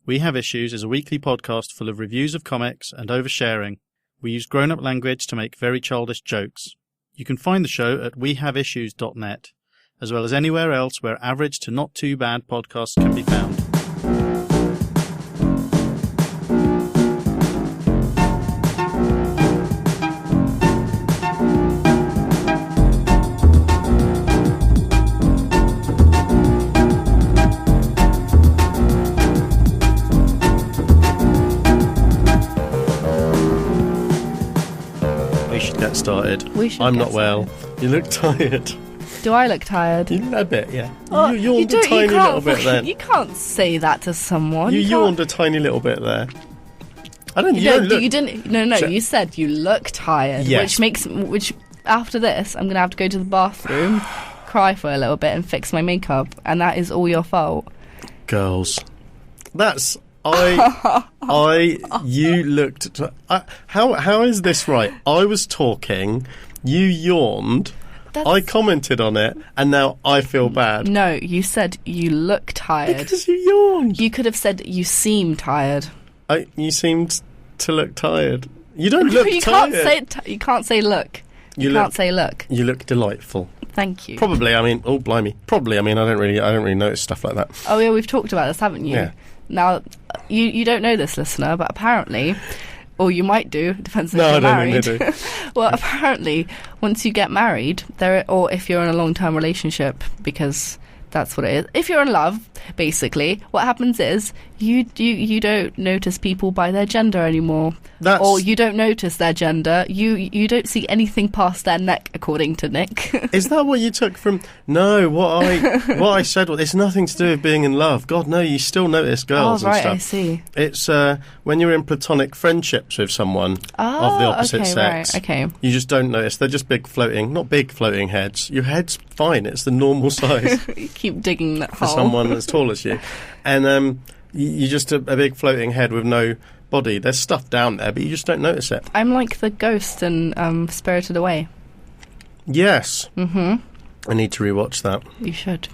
We Have Issues is a weekly podcast full of reviews of comics and oversharing. We use grown-up language to make very childish jokes. You can find the show at wehaveissues.net, as well as anywhere else where average to not too bad podcasts can be found. Started. I'm not well. You look tired. Do I look tired? A bit, yeah. Oh, you yawned a tiny little bit then. You can't say that to someone. You yawned a tiny little bit there. I don't. You didn't. No. You said you look tired, yes. which after this, I'm gonna have to go to the bathroom, cry for a little bit, and fix my makeup, and that is all your fault. Girls, that's. You looked. How is this right? I was talking, you yawned, I commented on it, and now I feel bad. No, you said you look tired. Because you yawned. You could have said you seem tired. You seemed to look tired. You don't look tired. You can't say look. You can't say look. You look delightful. Thank you. Probably, I mean, oh blimey. Probably, I mean, I don't really notice stuff like that. Oh yeah, we've talked about this, haven't you? Yeah. Now, you don't know this, listener, but apparently, or you might do, depends if you're No, married. I do. Well, apparently, once you get married, or if you're in a long-term relationship, because that's what it is. If you're in love, basically, what happens is you don't notice people by their gender anymore. Or you don't notice their gender. You don't see anything past their neck, according to Nick. Is that what you took from? No, what I said was it's nothing to do with being in love. God, no, you still notice girls and stuff. I see. It's when you're in platonic friendships with someone of the opposite sex. Right, okay. You just don't notice. They're just not big floating heads. Your head's fine. It's the normal size. You keep digging that for hole. someone as tall as you, and you're just a big floating head with no body. There's stuff down there, but you just don't notice it. I'm like the ghost in Spirited Away. Yes. Mm-hmm. I need to rewatch that. You should.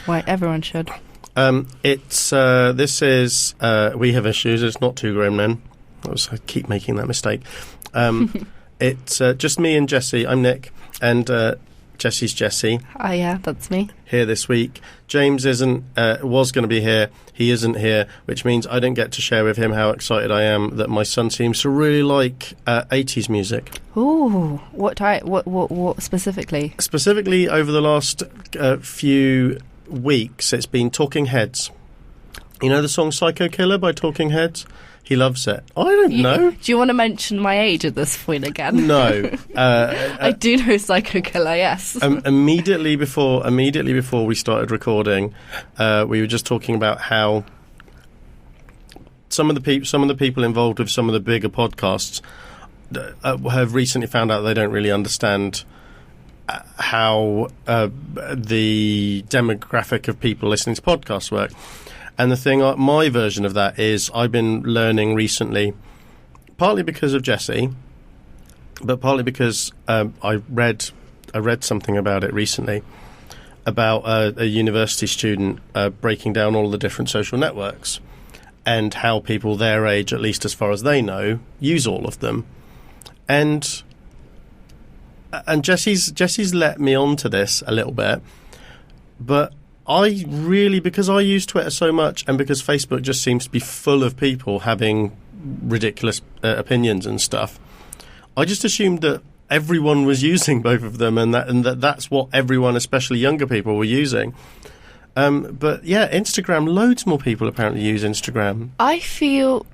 Why, everyone should. This is We Have Issues. It's not Two Grown Men. I keep making that mistake. It's just me and Jessie. I'm Nick, and Jessie's Jessie. Yeah, that's me. Here this week. James was going to be here. He isn't here, which means I don't get to share with him how excited I am that my son seems to really like 80s music. Ooh, what specifically? Specifically, over the last few weeks, it's been Talking Heads. You know the song Psycho Killer by Talking Heads? He loves it. I don't know. Do you want to mention my age at this point again? No. I do know Psycho Killer, yes. Immediately before we started recording, we were just talking about how some of the people involved with some of the bigger podcasts have recently found out they don't really understand how the demographic of people listening to podcasts work. And the thing, my version of that is I've been learning recently, partly because of Jessie, but partly because I read something about it recently, about a university student breaking down all the different social networks and how people their age, at least as far as they know, use all of them. And Jessie's let me onto this a little bit, but because I use Twitter so much and because Facebook just seems to be full of people having ridiculous opinions and stuff, I just assumed that everyone was using both of them and that's what everyone, especially younger people, were using. But yeah, Instagram, loads more people apparently use Instagram. I think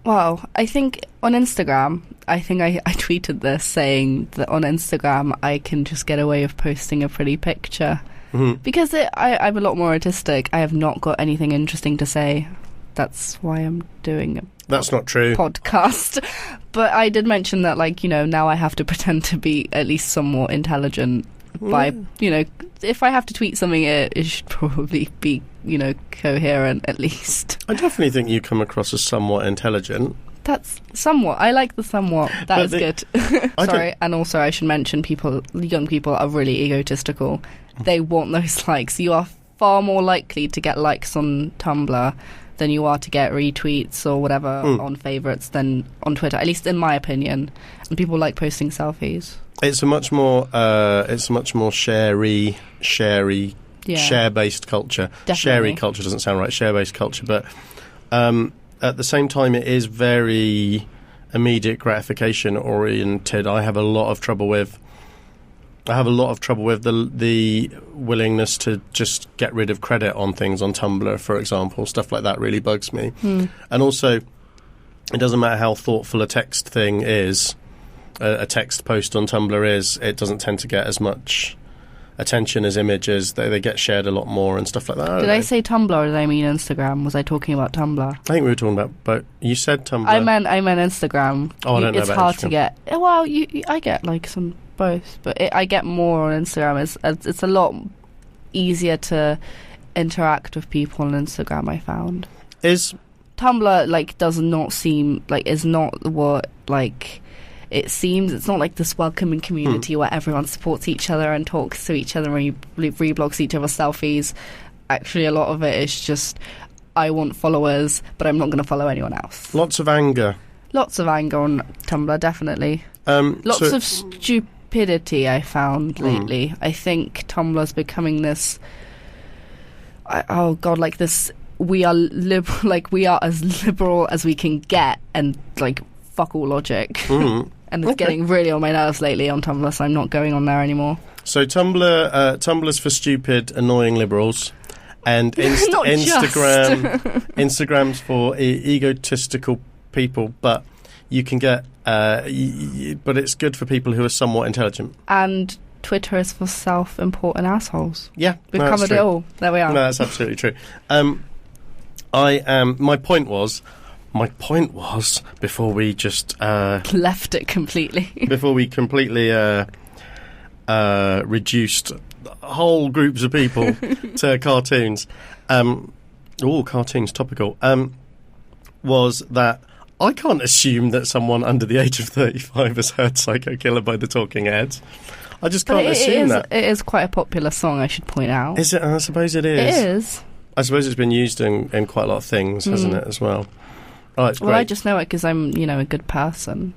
on Instagram, I tweeted this saying that on Instagram I can just get away with posting a pretty picture. Mm-hmm. Because I'm a lot more artistic. I have not got anything interesting to say. That's why I'm doing That's not true. Podcast. But I did mention that, now I have to pretend to be at least somewhat intelligent by, if I have to tweet something, it should probably be, coherent at least. I definitely think you come across as somewhat intelligent. That's somewhat. I like the somewhat. That is good. Sorry. And also I should mention young people are really egotistical. They want those likes. You are far more likely to get likes on Tumblr than you are to get retweets or whatever on favourites than on Twitter, at least in my opinion. And people like posting selfies. It's a much more share-based culture. Definitely. Share-y culture doesn't sound right. Share-based culture, but at the same time, it is very immediate gratification oriented. I have a lot of trouble with the willingness to just get rid of credit on things on Tumblr, for example. Stuff like that really bugs me. And also, it doesn't matter how thoughtful a text thing is, a text post on Tumblr is, it doesn't tend to get as much attention as images. They get shared a lot more and stuff like that. Did I say Tumblr or did I mean Instagram? Was I talking about Tumblr? I think we were talking about both. You said Tumblr. I meant Instagram. Oh, I don't know it's about hard Instagram. to get. Well, I get like some both, but I get more on Instagram. It's a lot easier to interact with people on Instagram, I found. Is Tumblr like does not seem like is not what like it seems. It's not like this welcoming community where everyone supports each other and talks to each other and reblogs each other's selfies. Actually, a lot of it is just I want followers, but I'm not going to follow anyone else. lots of anger. Lots of anger on Tumblr, definitely. Lots of stupidity I found lately. I think Tumblr's becoming this. Like this. We are we are as liberal as we can get, and like fuck all logic. And it's getting really on my nerves lately on Tumblr, so I'm not going on there anymore. So Tumblr's for stupid, annoying liberals, and Instagram's for egotistical people. But you can get, but it's good for people who are somewhat intelligent. And Twitter is for self-important assholes. Yeah, we've covered it all. There we are. No, that's absolutely true. My point was before we just left it completely. Before we completely reduced whole groups of people to cartoons. Cartoons, topical. Was that I can't assume that someone under the age of 35 has heard Psycho Killer by the Talking Heads. I just can't assume that. It is quite a popular song, I should point out. Is it? I suppose it is. It is. I suppose it's been used in quite a lot of things, hasn't it, as well? Oh, it's great. Well, I just know it because I'm, a good person.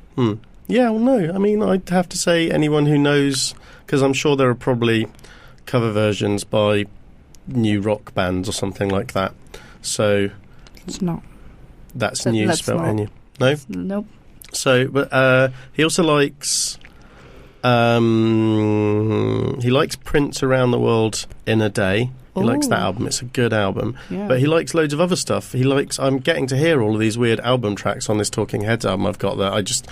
Yeah, well, no. I mean, I'd have to say anyone who knows, because I'm sure there are probably cover versions by new rock bands or something like that. So it's not. That's new spelled in you. No? Nope. So, but he also likes. He likes Prince Around the World in a Day. He likes that album. It's a good album. Yeah. But he likes loads of other stuff. I'm getting to hear all of these weird album tracks on this Talking Heads album I've got that I just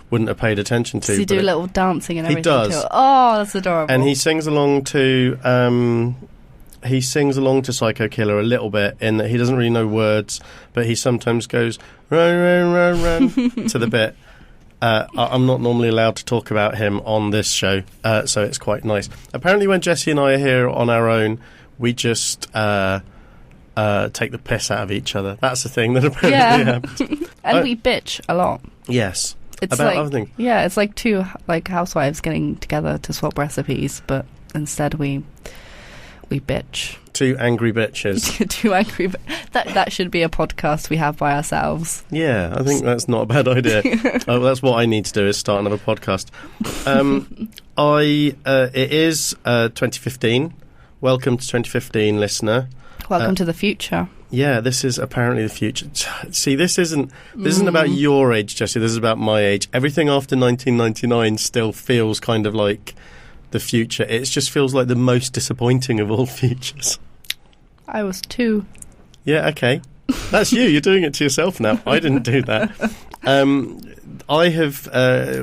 wouldn't have paid attention to. Does he do a little dancing and everything? He does. To it? Oh, that's adorable. And he sings along to Psycho Killer a little bit in that he doesn't really know words, but he sometimes goes run, run, run, run to the bit. I'm not normally allowed to talk about him on this show, so it's quite nice. Apparently when Jessie and I are here on our own, we just take the piss out of each other. That's the thing that apparently happens. And we bitch a lot. Yes. It's about other things. Yeah, it's like two housewives getting together to swap recipes, but instead we bitch. Two angry bitches. Two angry that should be a podcast we have by ourselves. Yeah, I think that's not a bad idea. That's what I need to do, is start another podcast. It is 2015. Welcome to 2015, listener. Welcome to the future. Yeah, this is apparently the future. See, this isn't about your age, Jessie. This is about my age. Everything after 1999 still feels kind of like the future. It just feels like the most disappointing of all futures. I was 2. Yeah, okay. That's you. You're doing it to yourself now. I didn't do that.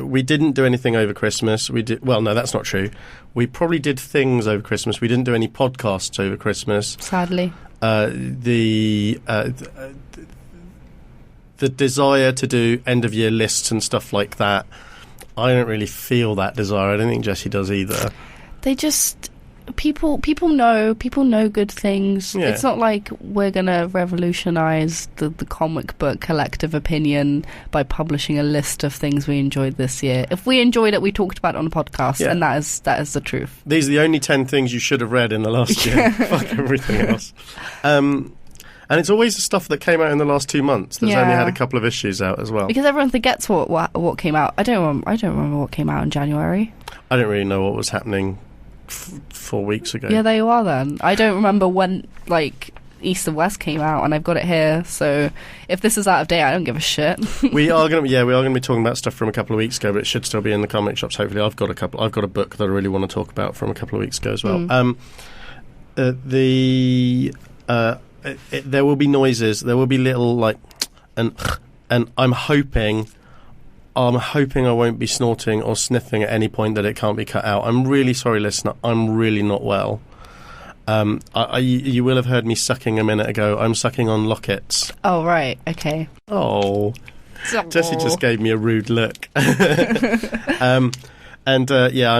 We didn't do anything over Christmas. Well, no, that's not true. We probably did things over Christmas. We didn't do any podcasts over Christmas. Sadly. The desire to do end-of-year lists and stuff like that, I don't really feel that desire. I don't think Jessie does either. They just... People know good things. Yeah. It's not like we're gonna revolutionize the comic book collective opinion by publishing a list of things we enjoyed this year. If we enjoyed it, we talked about it on the podcast, and that is the truth. These are the only 10 things you should have read in the last year. Fuck everything else. And And it's always the stuff that came out in the last 2 months. There's only had a couple of issues out as well. Because everyone forgets what came out. I don't remember what came out in January. I don't really know what was happening 4 weeks ago. Yeah, there you are then. I don't remember when, like, East and West came out, and I've got it here. So if this is out of date, I don't give a shit. we are going to be talking about stuff from a couple of weeks ago, but it should still be in the comic shops. Hopefully, I've got a book that I really want to talk about from a couple of weeks ago as well. There will be noises. There will be little like, and I'm hoping I won't be snorting or sniffing at any point that it can't be cut out. I'm really sorry, listener. I'm really not well. You will have heard me sucking a minute ago. I'm sucking on lockets. Oh, right. Okay. Oh. Jessie just gave me a rude look. I'm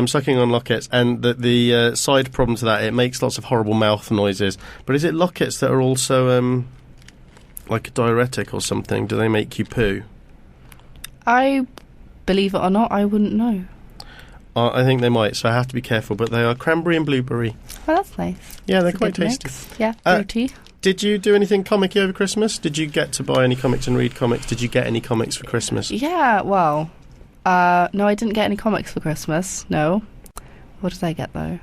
sucking on lockets. And the side problem to that, it makes lots of horrible mouth noises. But is it lockets that are also like a diuretic or something? Do they make you poo? I believe it or not, I wouldn't know. I think they might, so I have to be careful. But they are cranberry and blueberry. Oh, that's nice. Yeah, they're quite tasty. Mix. Yeah, fruity. Did you do anything comic-y over Christmas? Did you get to buy any comics and read comics? Did you get any comics for Christmas? Yeah, well, no, I didn't get any comics for Christmas. No. What did I get, though?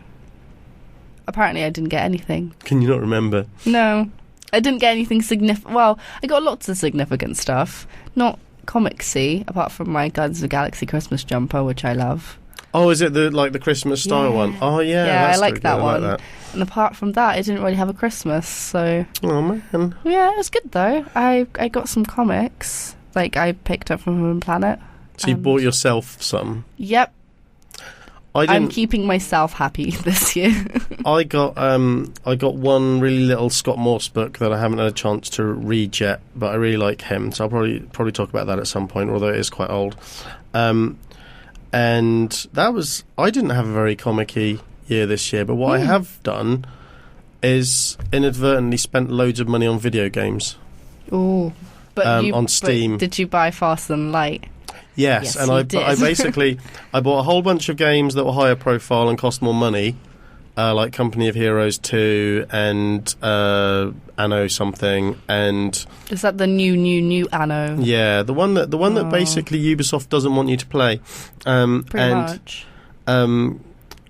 Apparently I didn't get anything. Can you not remember? No. I didn't get anything significant. Well, I got lots of significant stuff. Not comicsy, apart from my Guardians of the Galaxy Christmas jumper, which I love. Oh, is it the Christmas style one? Oh, yeah. Yeah, that's I like that one. Like that. And apart from that, I didn't really have a Christmas, so... Oh, man. Yeah, it was good, though. I got some comics, like, I picked up from Moon Planet. So you bought yourself some? Yep. I'm keeping myself happy this year. I got one really little Scott Morse book that I haven't had a chance to read yet, but I really like him, so I'll probably talk about that at some point, although it is quite old. And that was... I didn't have a very comic-y year this year, but what I have done is inadvertently spent loads of money on video games. Ooh. But on Steam. But did you buy Fast and Light? Yes, and I basically... I bought a whole bunch of games that were higher profile and cost more money, like Company of Heroes 2 and Anno something, and... Is that the new Anno? Yeah, the one that basically Ubisoft doesn't want you to play. Pretty much. And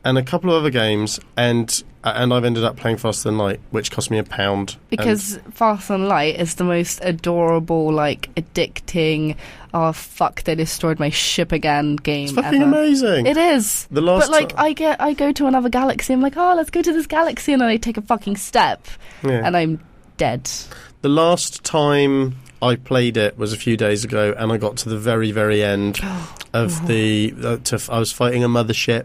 a couple of other games, and I've ended up playing Faster Than Light, which cost me £1. Because Fast and Light is the most adorable, like, addicting, oh fuck, they destroyed my ship again game It's fucking amazing. It is. But like, I go to another galaxy, I'm like, oh, let's go to this galaxy, and then I take a fucking step, and I'm dead. The last time I played it was a few days ago, and I got to the very, very end of I was fighting a mothership,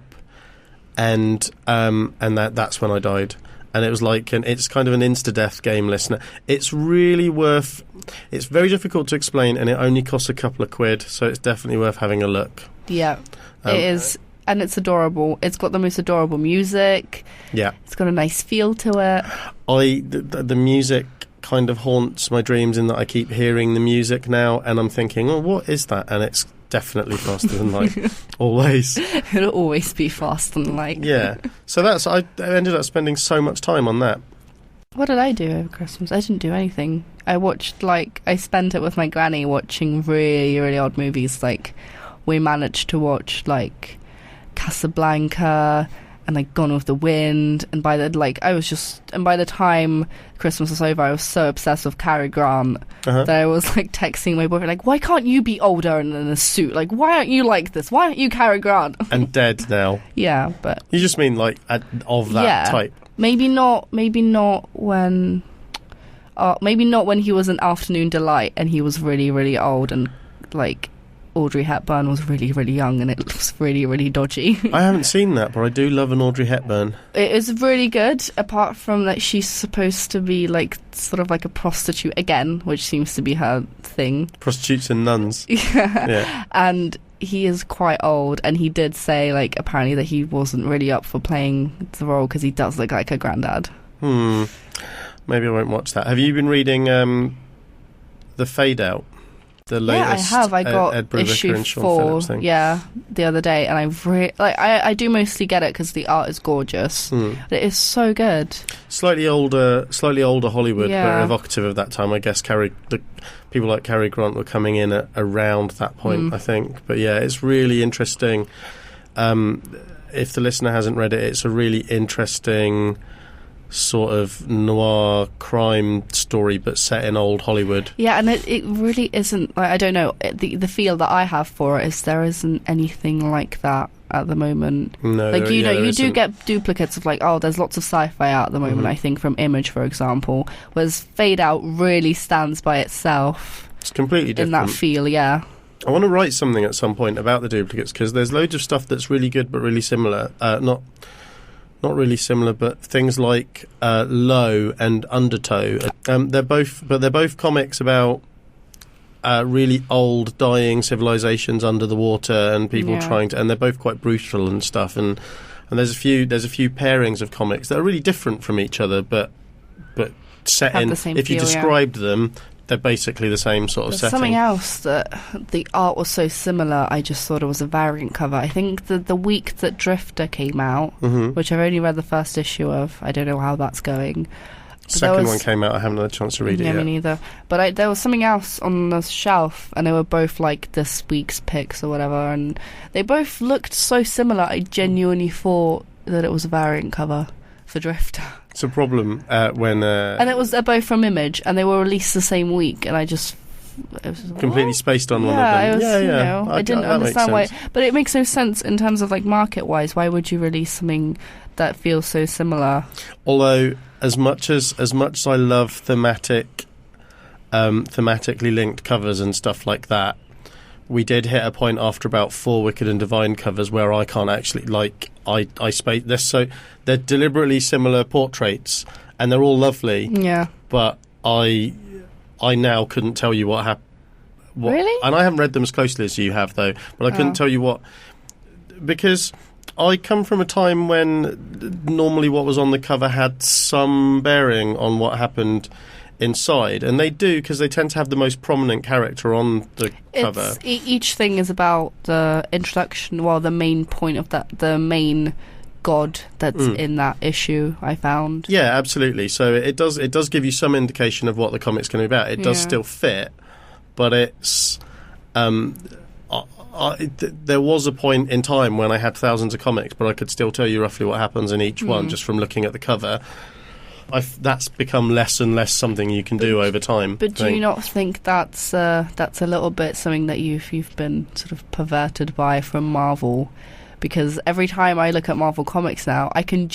and that's when I died. And it was like, it's kind of an insta-death game, listener. It's really worth... It's very difficult to explain, and it only costs a couple of quid, so it's definitely worth having a look. Yeah, it is. And it's adorable. It's got the most adorable music. Yeah. It's got a nice feel to it. The music kind of haunts my dreams in that I keep hearing the music now, and I'm thinking, oh, what is that? And it's definitely Faster Than Light. Always. It'll always be Faster Than Light. Yeah. So I ended up spending so much time on that. What did I do over Christmas? I didn't do anything. I spent it with my granny watching really, really odd movies. Like, we managed to watch, like, Casablanca and, like, Gone with the Wind. And by the time Christmas was over, I was so obsessed with Cary Grant that I was, like, texting my boyfriend, like, why can't you be older and in a suit? Like, why aren't you like this? Why aren't you Cary Grant? And dead now. Yeah, but... You just mean, like, of that type? Maybe not when he was an Afternoon Delight and he was really, really old, and, like, Audrey Hepburn was really, really young, and it was really, really dodgy. I haven't seen that, but I do love an Audrey Hepburn. It is really good, apart from that she's supposed to be, like, sort of like a prostitute again, which seems to be her thing. Prostitutes and nuns. Yeah. And he is quite old, and he did say, like, apparently that he wasn't really up for playing the role because he does look like a granddad. Maybe I won't watch that. Have you been reading The Fade Out? The latest yeah, I have. I got Ed Brubaker issue and Sean 4, Phillips thing. yeah, the other day, and I do mostly get it because the art is gorgeous. It is so good. Slightly older Hollywood, Yeah. but evocative of that time. I guess people like Cary Grant were coming in at around that point, I think. But yeah, it's really interesting. If the listener hasn't read it, it's a really interesting sort of noir crime story, but set in old Hollywood. Yeah, and it really isn't. Like, I don't know. The feel that I have for it is there isn't anything like that at the moment. No, like you there do isn't. get duplicates of there's lots of sci-fi out at the moment. I think from Image, for example, whereas Fade Out really stands by itself. It's completely different In that feel, yeah. I want to write something at some point about the duplicates, because there's loads of stuff that's really good but really similar. Not really similar, but things like Low and Undertow. They're both comics about really old, dying civilizations under the water and people trying to. And they're both quite brutal and stuff. And there's a few pairings of comics that are really different from each other, but set Have in. the same If you feel, described them, they're basically the same sort of There's setting. something else that the art was so similar, I just thought it was a variant cover. I think the week that Drifter came out, which I've only read the first issue of, I don't know how that's going. But Second one came out, I haven't had a chance to read it yet. Me neither. But there was something else on the shelf, and they were both like this week's picks or whatever, and they both looked so similar, I genuinely thought that it was a variant cover for Drifter. It's a problem when... and they're both from Image, and they were released the same week, and I just... It was, completely what? spaced on one of them. Yeah. I didn't understand why. Sense. But it makes no sense in terms of market-wise. Why would you release something that feels so similar? Although, as much as I love thematically linked covers and stuff like that, we did hit a point after about 4 Wicked and Divine covers where I can't actually I space. They're deliberately similar portraits, and they're all lovely. Yeah. But I now couldn't tell you what happened. Really? And I haven't read them as closely as you have, though. But I couldn't tell you what, because I come from a time when normally what was on the cover had some bearing on what happened inside, and they do, because they tend to have the most prominent character on the cover. Each thing is about the introduction, the main point of the main god that's in that issue, I found. Yeah, absolutely. So it does give you some indication of what the comic's going to be about. It does still fit, but it's there was a point in time when I had thousands of comics, but I could still tell you roughly what happens in each one just from looking at the cover. That's become less and less something you can do over time. But do you not think that's a little bit something that you've been sort of perverted by from Marvel? Because every time I look at Marvel comics now, I can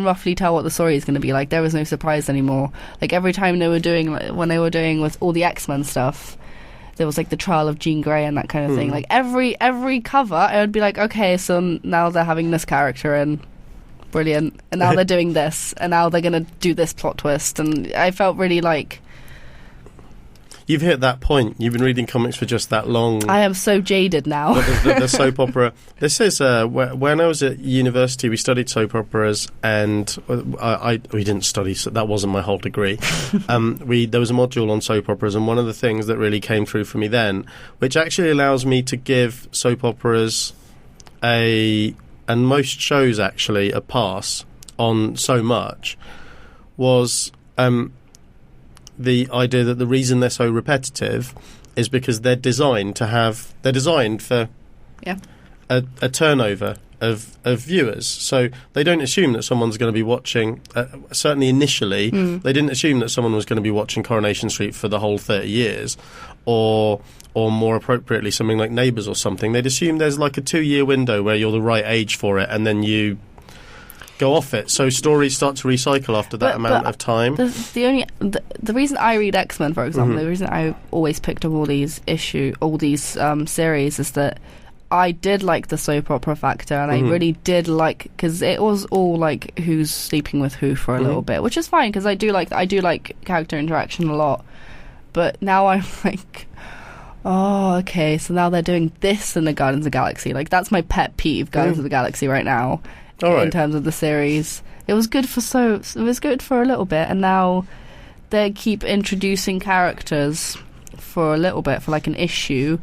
roughly tell what the story is going to be like. There was no surprise anymore. Like every time when they were doing with all the X-Men stuff, there was the trial of Jean Grey and that kind of thing. Like every cover, I would be like, okay, so now they're having this character in. Brilliant. And now they're doing this, and now they're going to do this plot twist, and I felt really You've hit that point. You've been reading comics for just that long. I am so jaded now. The soap opera. This is when I was at university, we studied soap operas, and we didn't study. So that wasn't my whole degree. There was a module on soap operas, and one of the things that really came through for me then, which actually allows me to give soap operas and most shows actually a pass on so much, was the idea that the reason they're so repetitive is because they're designed for a turnover of viewers. So they don't assume that someone's going to be watching, certainly initially, they didn't assume that someone was going to be watching Coronation Street for the whole 30 years, or more appropriately something like Neighbours or something. They'd assume there's a 2-year window where you're the right age for it, and then you go off it. So stories start to recycle after that amount of time. The reason I read X-Men, for example, the reason I always picked up all these series is that I did like the soap opera factor, and I really did because it was all who's sleeping with who for a little bit, which is fine because I do like character interaction a lot. But now I'm oh, okay, so now they're doing this in the Guardians of the Galaxy. That's my pet peeve, Guardians of the Galaxy right now. In terms of the series, it was good for a little bit, and now they keep introducing characters for a little bit, for like an issue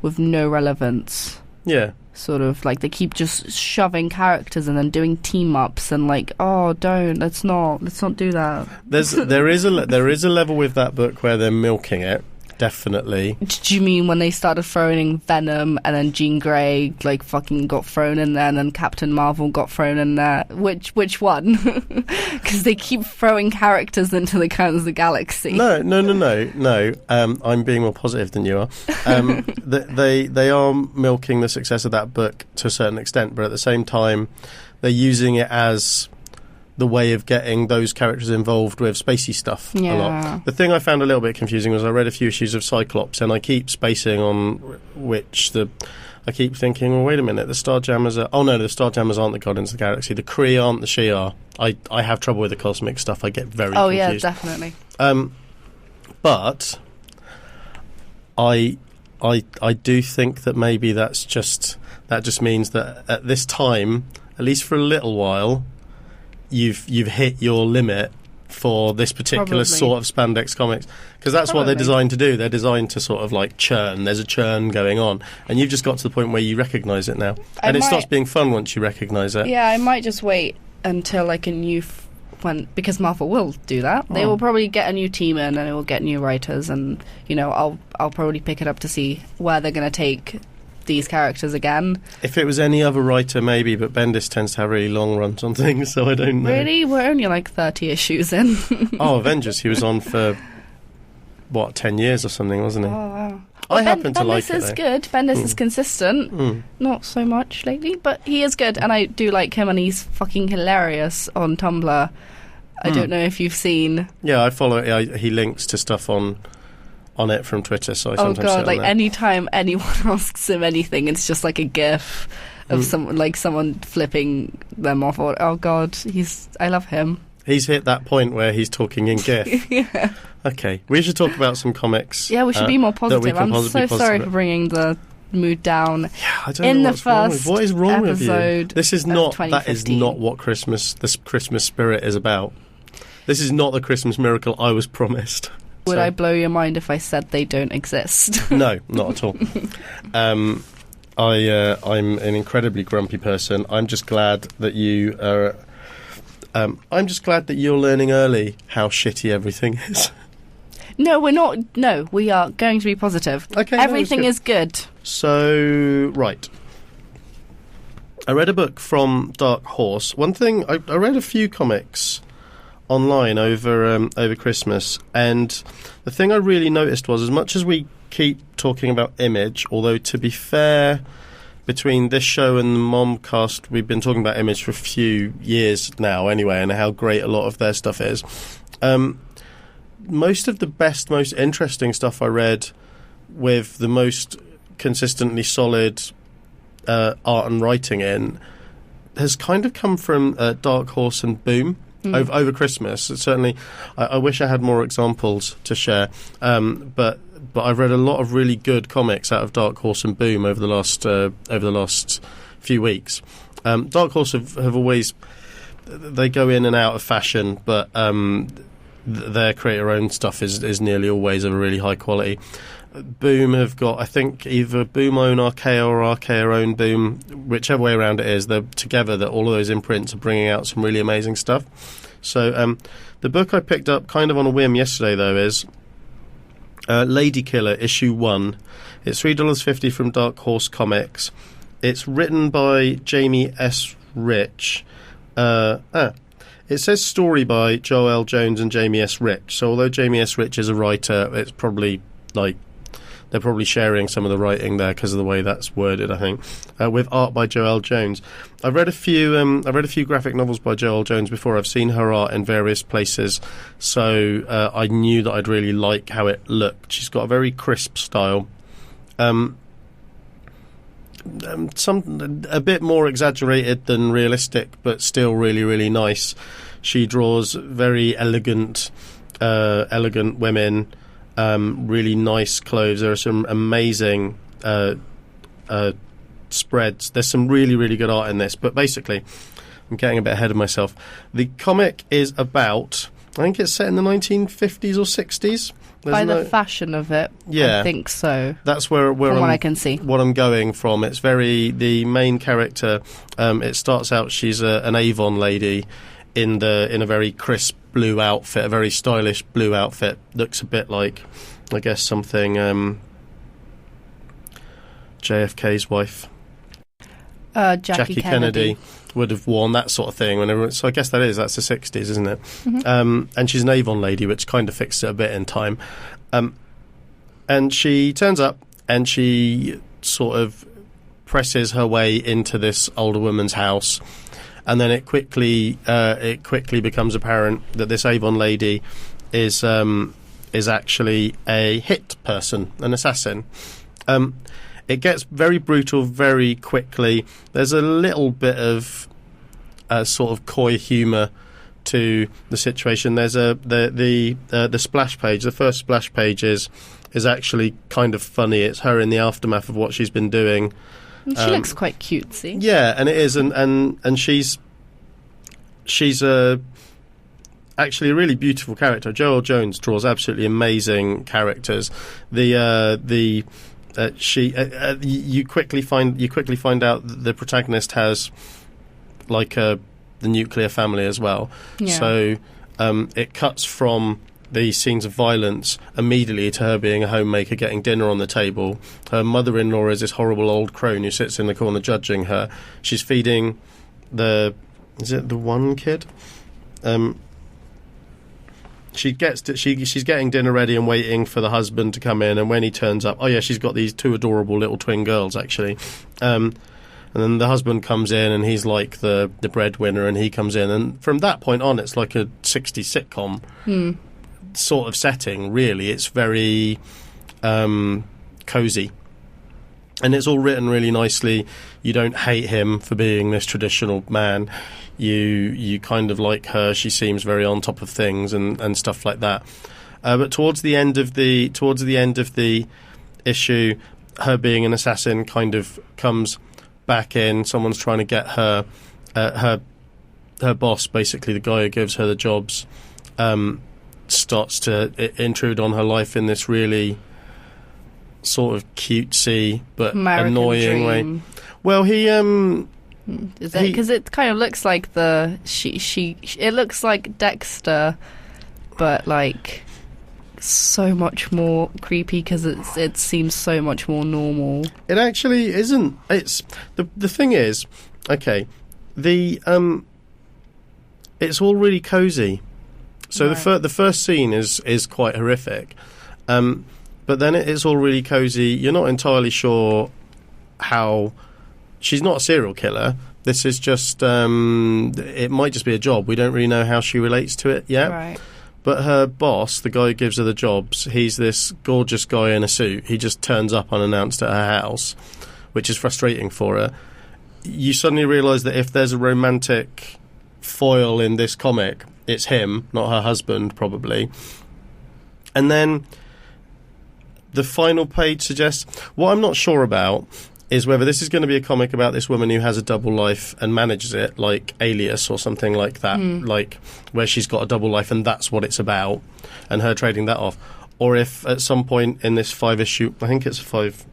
with no relevance. Yeah. Sort of like they keep just shoving characters and then doing team ups and like, oh, let's not do that. There is a level with that book where they're milking it. Definitely. Do you mean when they started throwing in Venom and then Jean Grey like fucking got thrown in there and then Captain Marvel got thrown in there? Which one? Because they keep throwing characters into the Guardians of the Galaxy. No. I'm being more positive than you are. They are milking the success of that book to a certain extent, but at the same time, they're using it as the way of getting those characters involved with spacey stuff a lot. The thing I found a little bit confusing was I read a few issues of Cyclops and I keep spacing on I keep thinking, well, wait a minute, the Starjammers are... Oh, no, the Starjammers aren't the Guardians of the Galaxy. The Kree aren't the Shi'ar. I have trouble with the cosmic stuff. I get very confused. Oh, yeah, definitely. But I do think that maybe that just means that at this time, at least for a little while, you've hit your limit for this particular sort of spandex comics, because that's what they're designed to do. They're designed to sort of like churn. There's a churn going on, and you've just got to the point where you recognise it now, and it stops being fun once you recognise it. Yeah, I might just wait until like a new because Marvel will do that. They will probably get a new team in, and it will get new writers, and I'll probably pick it up to see where they're going to take these characters again. If it was any other writer, maybe, but Bendis tends to have really long runs on things, so I don't know. Really? We're only like 30 issues in. Avengers, he was on for 10 years or something, wasn't he? Oh, wow. I happen to like it, Bendis is good. Bendis is consistent. Not so much lately, but he is good, and I do like him, and he's fucking hilarious on Tumblr. I don't know if you've seen... Yeah, I follow it. He links to stuff on it from Twitter, so I sometimes see it on there. Anytime anyone asks him anything, it's just like a gif of someone flipping them off. Or, oh god, I love him. He's hit that point where he's talking in gif. Yeah. Okay, we should talk about some comics. Yeah, we should be more positive. I'm so sorry for bringing the mood down. Yeah, I don't know what's wrong with. What is wrong with you? This is not. That is not what this Christmas spirit is about. This is not the Christmas miracle I was promised. Would I blow your mind if I said they don't exist? No, not at all. I'm an incredibly grumpy person. I'm just glad that you are... I'm just glad that you're learning early how shitty everything is. No, we're not. No, we are going to be positive. Okay, everything is good. So, right. I read a book from Dark Horse. One thing, I read a few comics online over Christmas, and the thing I really noticed was, as much as we keep talking about Image, although to be fair, between this show and the Momcast, we've been talking about Image for a few years now anyway, and how great a lot of their stuff is. Most of the best, most interesting stuff I read with the most consistently solid art and writing in has kind of come from Dark Horse and Boom. Over Christmas. Certainly, I wish I had more examples to share, but I've read a lot of really good comics out of Dark Horse and Boom over the last few weeks. Dark Horse have always, they go in and out of fashion, but their creator-owned stuff is nearly always of a really high quality. Boom have got, I think, either Boom own Archaea or Archaea own Boom, whichever way around it is. They're together, that all of those imprints are bringing out some really amazing stuff. So the book I picked up kind of on a whim yesterday, though, is Lady Killer, issue 1. It's $3.50 from Dark Horse Comics. It's written by Jamie S. Rich. It says story by Joëlle Jones and Jamie S. Rich. So although Jamie S. Rich is a writer, it's probably like... They're probably sharing some of the writing there because of the way that's worded, I think, with art by Joëlle Jones. I've read a few graphic novels by Joëlle Jones before. I've seen her art in various places, so I knew that I'd really like how it looked. She's got a very crisp style, a bit more exaggerated than realistic, but still really, really nice. She draws very elegant women. Really nice clothes. There are some amazing spreads. There's some really, really good art in this. But basically, I'm getting a bit ahead of myself. The comic is about, I think it's set in the 1950s or 60s. By the fashion of it, I think so. That's where from what I can see. What I'm going from. It's the main character. It starts out she's an Avon lady in a very crisp blue outfit, a very stylish blue outfit. Looks a bit like, I guess, something JFK's wife, Jackie Kennedy would have worn, that sort of thing. So I guess that's the 60s, isn't it? Mm-hmm. And she's an Avon lady, which kind of fixed it a bit in time. And she turns up and she sort of presses her way into this older woman's house, and then it quickly becomes apparent that this Avon lady is actually a hit person, an assassin. It gets very brutal very quickly. There's a little bit of sort of coy humour to the situation. There's the splash page. The first splash page is actually kind of funny. It's her in the aftermath of what she's been doing. She looks quite cutesy. Yeah, and it is, and she's actually a really beautiful character. Joëlle Jones draws absolutely amazing characters. You quickly find out that the protagonist has like the nuclear family as well. Yeah. So it cuts from the scenes of violence immediately to her being a homemaker, getting dinner on the table. Her mother-in-law is this horrible old crone who sits in the corner judging her. She's feeding is it the one kid? She's getting dinner ready and waiting for the husband to come in, and when he turns up, she's got these two adorable little twin girls actually. And then the husband comes in and he's like the breadwinner, and he comes in, and from that point on it's like a 60s sitcom sort of setting, really. It's very cosy, and it's all written really nicely. You don't hate him for being this traditional man. You kind of like her. She seems very on top of things and stuff like that. But towards the end of the issue, her being an assassin kind of comes back in. Someone's trying to get her boss, basically the guy who gives her the jobs, starts to intrude on her life in this really sort of cutesy but American annoying Dream. way. Well, he is it because it kind of looks like it looks like Dexter, but like so much more creepy because it seems so much more normal. It actually isn't. It's the thing is, okay, it's all really cozy. So right. the first scene is quite horrific, but then it's all really cozy. You're not entirely sure how. She's not a serial killer. This is just it might just be a job. We don't really know how she relates to it yet. Right. But her boss, the guy who gives her the jobs, he's this gorgeous guy in a suit. He just turns up unannounced at her house, which is frustrating for her. You suddenly realise that if there's a romantic foil in this comic, it's him, not her husband, probably. And then the final page suggests... What I'm not sure about is whether this is going to be a comic about this woman who has a double life and manages it, like Alias or something like that, like where she's got a double life and that's what it's about, and her trading that off. Or if at some point in this 5-issue... I think it's a 5...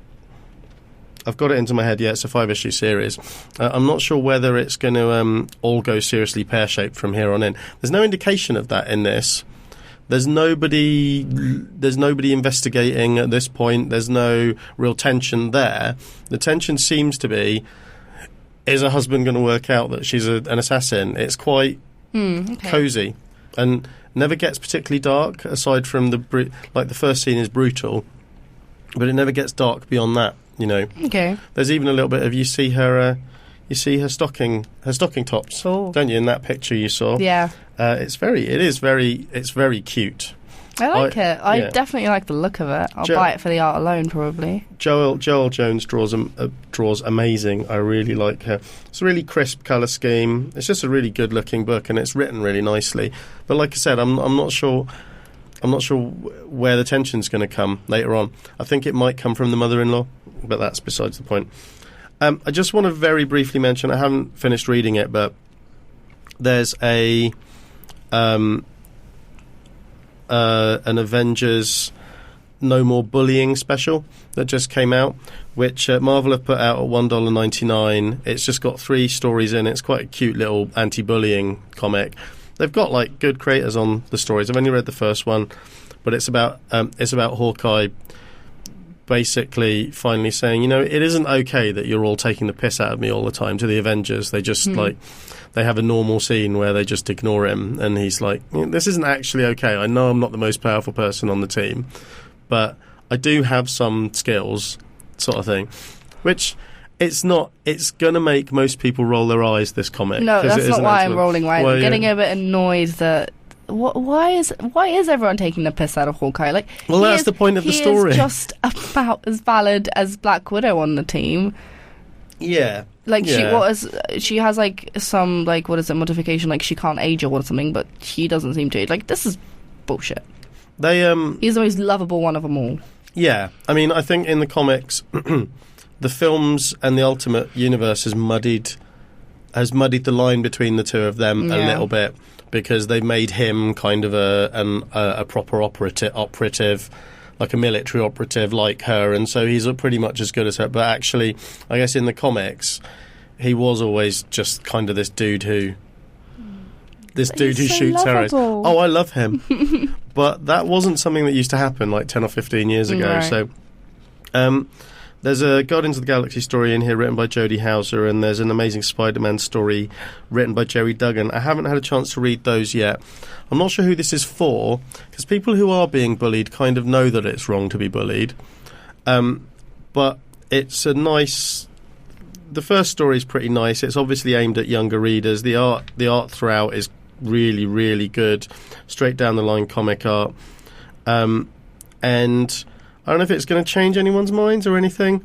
I've got it into my head, it's a 5-issue series. I'm not sure whether it's going to all go seriously pear-shaped from here on in. There's no indication of that in this. There's nobody investigating at this point. There's no real tension there. The tension seems to be, is her husband going to work out that she's an assassin? It's quite cosy and never gets particularly dark, aside from the first scene is brutal, but it never gets dark beyond that. Okay. There's even a little bit of you see her stocking tops, don't you? In that picture you saw. Yeah. It's very cute. I like it. I definitely like the look of it. I'll buy it for the art alone, probably. Joëlle Jones draws amazing. I really like her. It's a really crisp colour scheme. It's just a really good looking book, and it's written really nicely. But like I said, I'm not sure where the tension's going to come later on. I think it might come from the mother-in-law, but that's besides the point. I just want to very briefly mention, I haven't finished reading it, but there's an Avengers No More Bullying special that just came out, which Marvel have put out at $1.99. It's just got 3 stories in it. It's quite a cute little anti-bullying comic. They've got like good creators on the stories. I've only read the first one, but it's about Hawkeye basically finally saying, it isn't okay that you're all taking the piss out of me all the time. To the Avengers, they just they have a normal scene where they just ignore him, and he's like, this isn't actually okay. I know I'm not the most powerful person on the team, but I do have some skills, sort of thing. Which it's not. It's gonna make most people roll their eyes. This comic. No, that's not why I'm rolling my eyes. Well, I'm getting a bit annoyed that. Why is everyone taking the piss out of Hawkeye? Like, that's the point of the story. He is just about as valid as Black Widow on the team. Yeah. Like, she has like some, like, what is it, modification, like she can't age or something, but she doesn't seem to. Like, this is bullshit. He's the most lovable one of them all. Yeah, I mean, I think in the comics, the films and the Ultimate Universe has muddied the line between the two of them a little bit, because they've made him kind of a proper operative, like a military operative like her, and so he's pretty much as good as her. But actually, I guess in the comics, he was always just kind of this dude who shoots arrows. Oh, I love him. But that wasn't something that used to happen like 10 or 15 years ago. Right. So there's a Guardians of the Galaxy story in here written by Jodie Houser, and there's an Amazing Spider-Man story written by Jerry Duggan. I haven't had a chance to read those yet. I'm not sure who this is for, because people who are being bullied kind of know that it's wrong to be bullied. But it's a nice... The first story is pretty nice. It's obviously aimed at younger readers. The art throughout is really, really good. Straight down the line comic art. And I don't know if it's going to change anyone's minds or anything,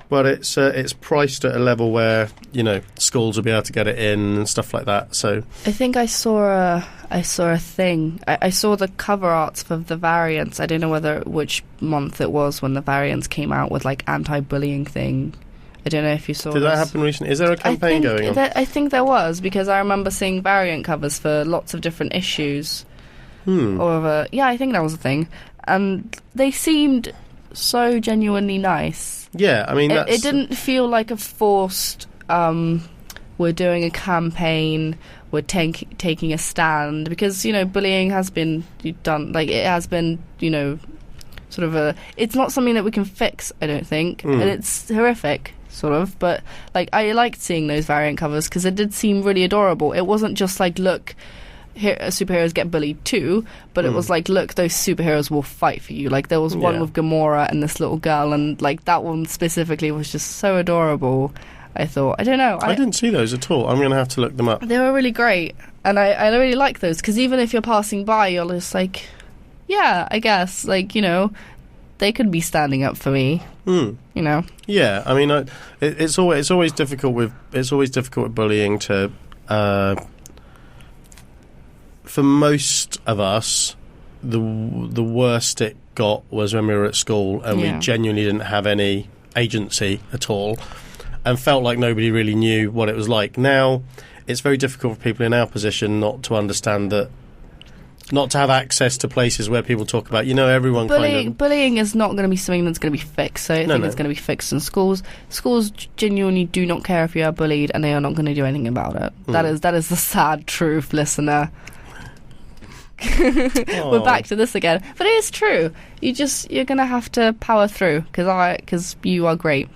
but it's priced at a level where, schools will be able to get it in and stuff like that. So I think I saw a thing. I saw the cover arts for the variants. I don't know which month it was when the variants came out with like anti-bullying thing. I don't know if you saw. Did that happen recently? Is there a campaign going on? I think there was, because I remember seeing variant covers for lots of different issues. I think that was a thing, and they seemed so genuinely nice. Yeah, I mean, it didn't feel like a forced. We're doing a campaign. We're taking a stand, because bullying has been done. Like, it has been sort of a. It's not something that we can fix, I don't think, and it's horrific. Sort of, but like, I liked seeing those variant covers because it did seem really adorable. It wasn't just like, look, here superheroes get bullied too, but it was like, look, those superheroes will fight for you. Like, there was one with Gamora and this little girl, and like that one specifically was just so adorable. I thought, I don't know, I didn't see those at all. I'm going to have to look them up. They were really great, and I really like those, because even if you're passing by, you're just like, yeah, I guess, like, they could be standing up for me. Yeah, I mean, it's always difficult with bullying to. For most of us, the worst it got was when we were at school, and we genuinely didn't have any agency at all, and felt like nobody really knew what it was like. Now, it's very difficult for people in our position not to understand that. Not to have access to places where people talk about, everyone Bullying is not going to be something that's going to be fixed, so I think it's going to be fixed in schools. Schools genuinely do not care if you are bullied, and they are not going to do anything about it. That is the sad truth, listener. We're back to this again. But it is true. You're going to have to power through, because you are great.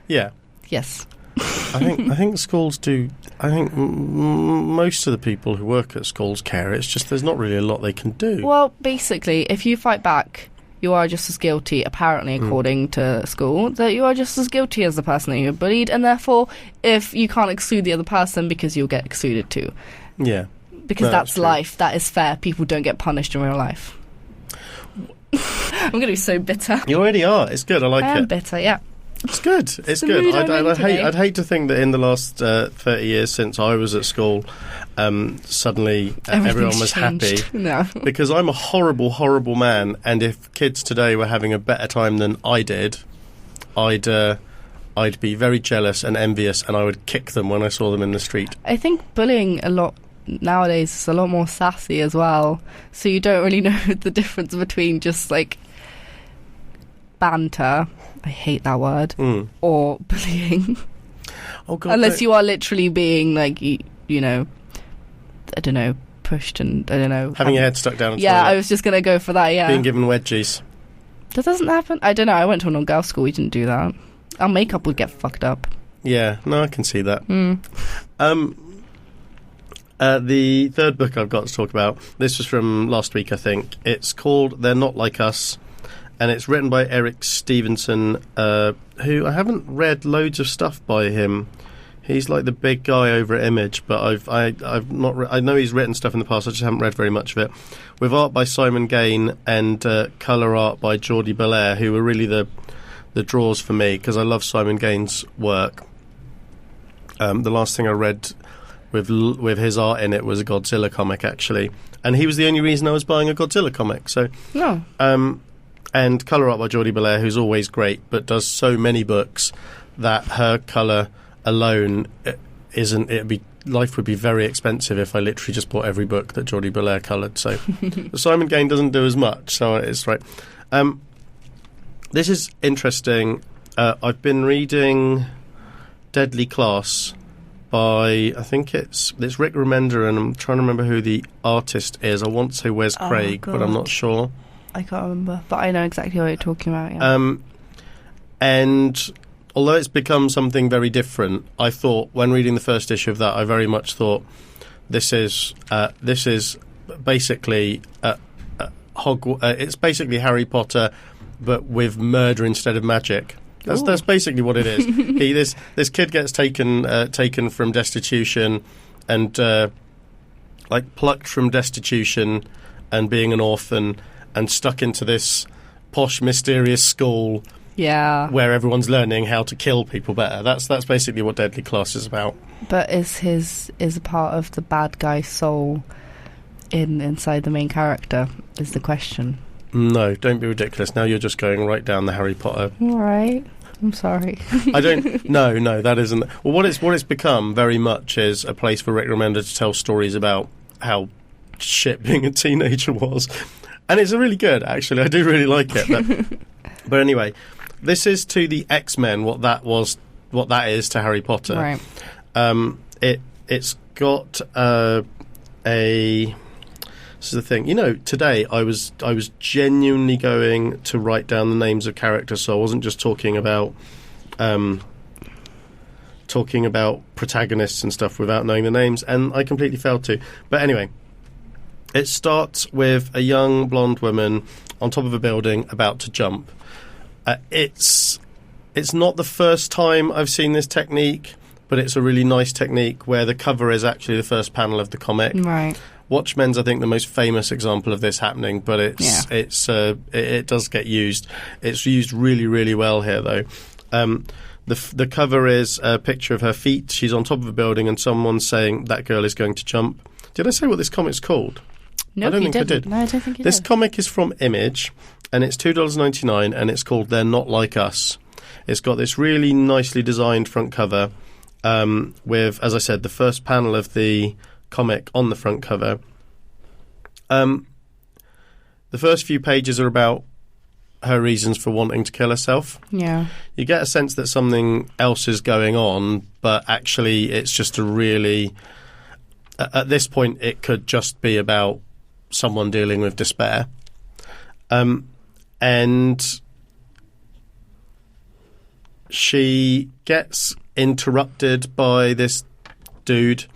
Yeah. Yes. I think schools do. I think most of the people who work at schools care. It's just there's not really a lot they can do. Well, basically, if you fight back, you are just as guilty, apparently, according to school, that you are just as guilty as the person that you bullied, and therefore, if you can't exclude the other person, because you'll get excluded too. Yeah. Because that's life. That is fair. People don't get punished in real life. I'm going to be so bitter. You already are. It's good. I like it. I am bitter, yeah. It's good. It's good. I'd hate to think that in the last 30 years since I was at school, suddenly everyone was happy. No. Because I'm a horrible, horrible man, and if kids today were having a better time than I did, I'd be very jealous and envious, and I would kick them when I saw them in the street. I think bullying a lot nowadays is a lot more sassy as well, so you don't really know the difference between just like banter, I hate that word, or bullying. Oh God! Unless you are literally being like, you know, I don't know, pushed and I don't know, having your head stuck down. Yeah, I was just gonna go for that. Yeah, being given wedgies. That doesn't happen. I don't know. I went to an all-girls school. We didn't do that. Our makeup would get fucked up. Yeah, no, I can see that. The third book I've got to talk about, this was from last week, I think. It's called They're Not Like Us, and it's written by Eric Stephenson, who I haven't read loads of stuff by him. He's like the big guy over at Image, but I've not. I know he's written stuff in the past. I just haven't read very much of it. With art by Simon Gane and colour art by Jordie Bellaire, who were really the draws for me because I love Simon Gane's work. The last thing I read with his art in it was a Godzilla comic, actually, and he was the only reason I was buying a Godzilla comic. So, no. And colour art by Jordie Bellaire, who's always great, but does so many books that her colour alone life would be very expensive if I literally just bought every book that Jordie Bellaire coloured. So Simon Gane doesn't do as much, so it's right. This is interesting. I've been reading Deadly Class by, I think it's Rick Remender, and I'm trying to remember who the artist is. I want to say Wes Craig, but I'm not sure. I can't remember, but I know exactly what you're talking about. Yeah. And although it's become something very different, I thought when reading the first issue of that, I very much thought this is basically it's basically Harry Potter, but with murder instead of magic. That's basically what it is. This kid gets taken from destitution and like plucked from destitution and being an orphan and stuck into this posh, mysterious school. Yeah, where everyone's learning how to kill people better. That's basically what Deadly Class is about. But is a part of the bad guy soul inside the main character is the question. No, don't be ridiculous. Now you're just going right down the Harry Potter. All right, I'm sorry. I don't. No, that isn't. Well, what it's become very much is a place for Rick Remender to tell stories about how shit being a teenager was, and it's really good. Actually, I do really like it. But anyway. This is to the X-Men what that is to Harry Potter. Right. It's got a. This is the thing. You know, today I was genuinely going to write down the names of characters, so I wasn't just talking about protagonists and stuff without knowing the names, and I completely failed to. But anyway, it starts with a young blonde woman on top of a building about to jump. It's not the first time I've seen this technique, but it's a really nice technique where the cover is actually the first panel of the comic. Right. Watchmen's, I think, the most famous example of this happening, but it does get used. It's used really, really well here, though. The cover is a picture of her feet. She's on top of a building, and someone's saying that girl is going to jump. Did I say what this comic's called? No, I don't think I did. No, I don't think you This did. comic is from Image, and it's $2.99, and it's called They're Not Like Us. It's got this really nicely designed front cover with, as I said, the first panel of the comic on the front cover. The first few pages are about her reasons for wanting to kill herself. Yeah. You get a sense that something else is going on, but actually it's just a really... At this point, it could just be about someone dealing with despair. And she gets interrupted by this dude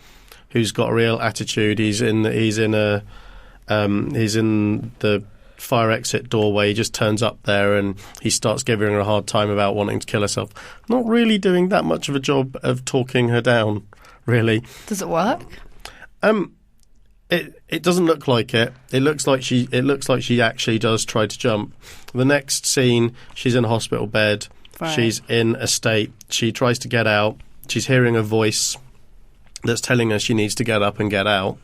who's got a real attitude. He's in the fire exit doorway. He just turns up there and he starts giving her a hard time about wanting to kill herself. Not really doing that much of a job of talking her down, really. Does it work? It doesn't look like it. It looks like she actually does try to jump. The next scene, she's in a hospital bed. Right. She's in a state. She tries to get out. She's hearing a voice that's telling her she needs to get up and get out.